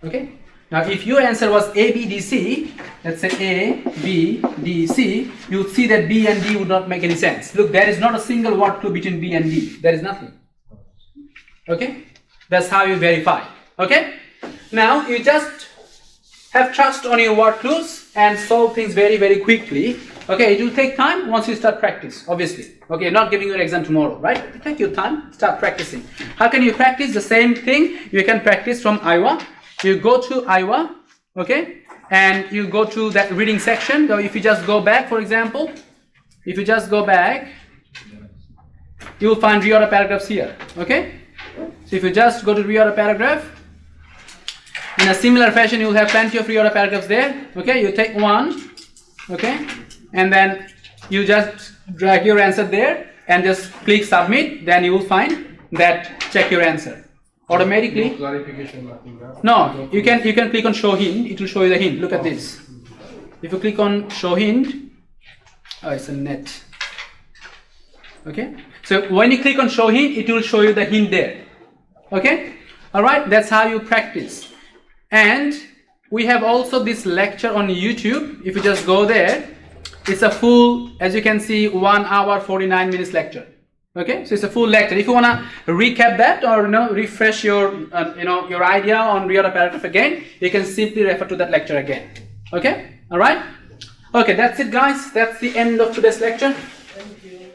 S1: Okay? Now if your answer was ABDC, let's say A, B, D, C, you would see that B and D would not make any sense. Look, there is not a single word clue between B and D. There is nothing. Okay? That's how you verify. Okay? Now you just have trust on your word clues and solve things very, very quickly. Okay, it will take time once you start practice, obviously. Okay, not giving you an exam tomorrow, right? Take your time, start practicing. How can you practice? The same thing you can practice from Iowa. You go to Iowa, okay, and you go to that reading section. So if you just go back, for example, if you just go back, you will find reorder paragraphs here, okay? So if you just go to reorder paragraph, in a similar fashion, you will have plenty of reorder paragraphs there, okay? You take one, okay, and then you just drag your answer there and just click submit. Then you will find that check your answer automatically.
S2: No clarification, nothing.
S1: No, you can click on show hint. It will show you the hint. Look at this. If you click on show hint, oh, it's a net. Okay. So when you click on show hint, it will show you the hint there. Okay. All right. That's how you practice. And we have also this lecture on YouTube. If you just go there, it's a full, as you can see, 1 hour 49 minutes lecture. Okay, so it's a full lecture. If you wanna recap that or refresh your your idea on reorder paragraph again, you can simply refer to that lecture again. Okay, all right. Okay, that's it, guys. That's the end of today's lecture.
S6: Thank you.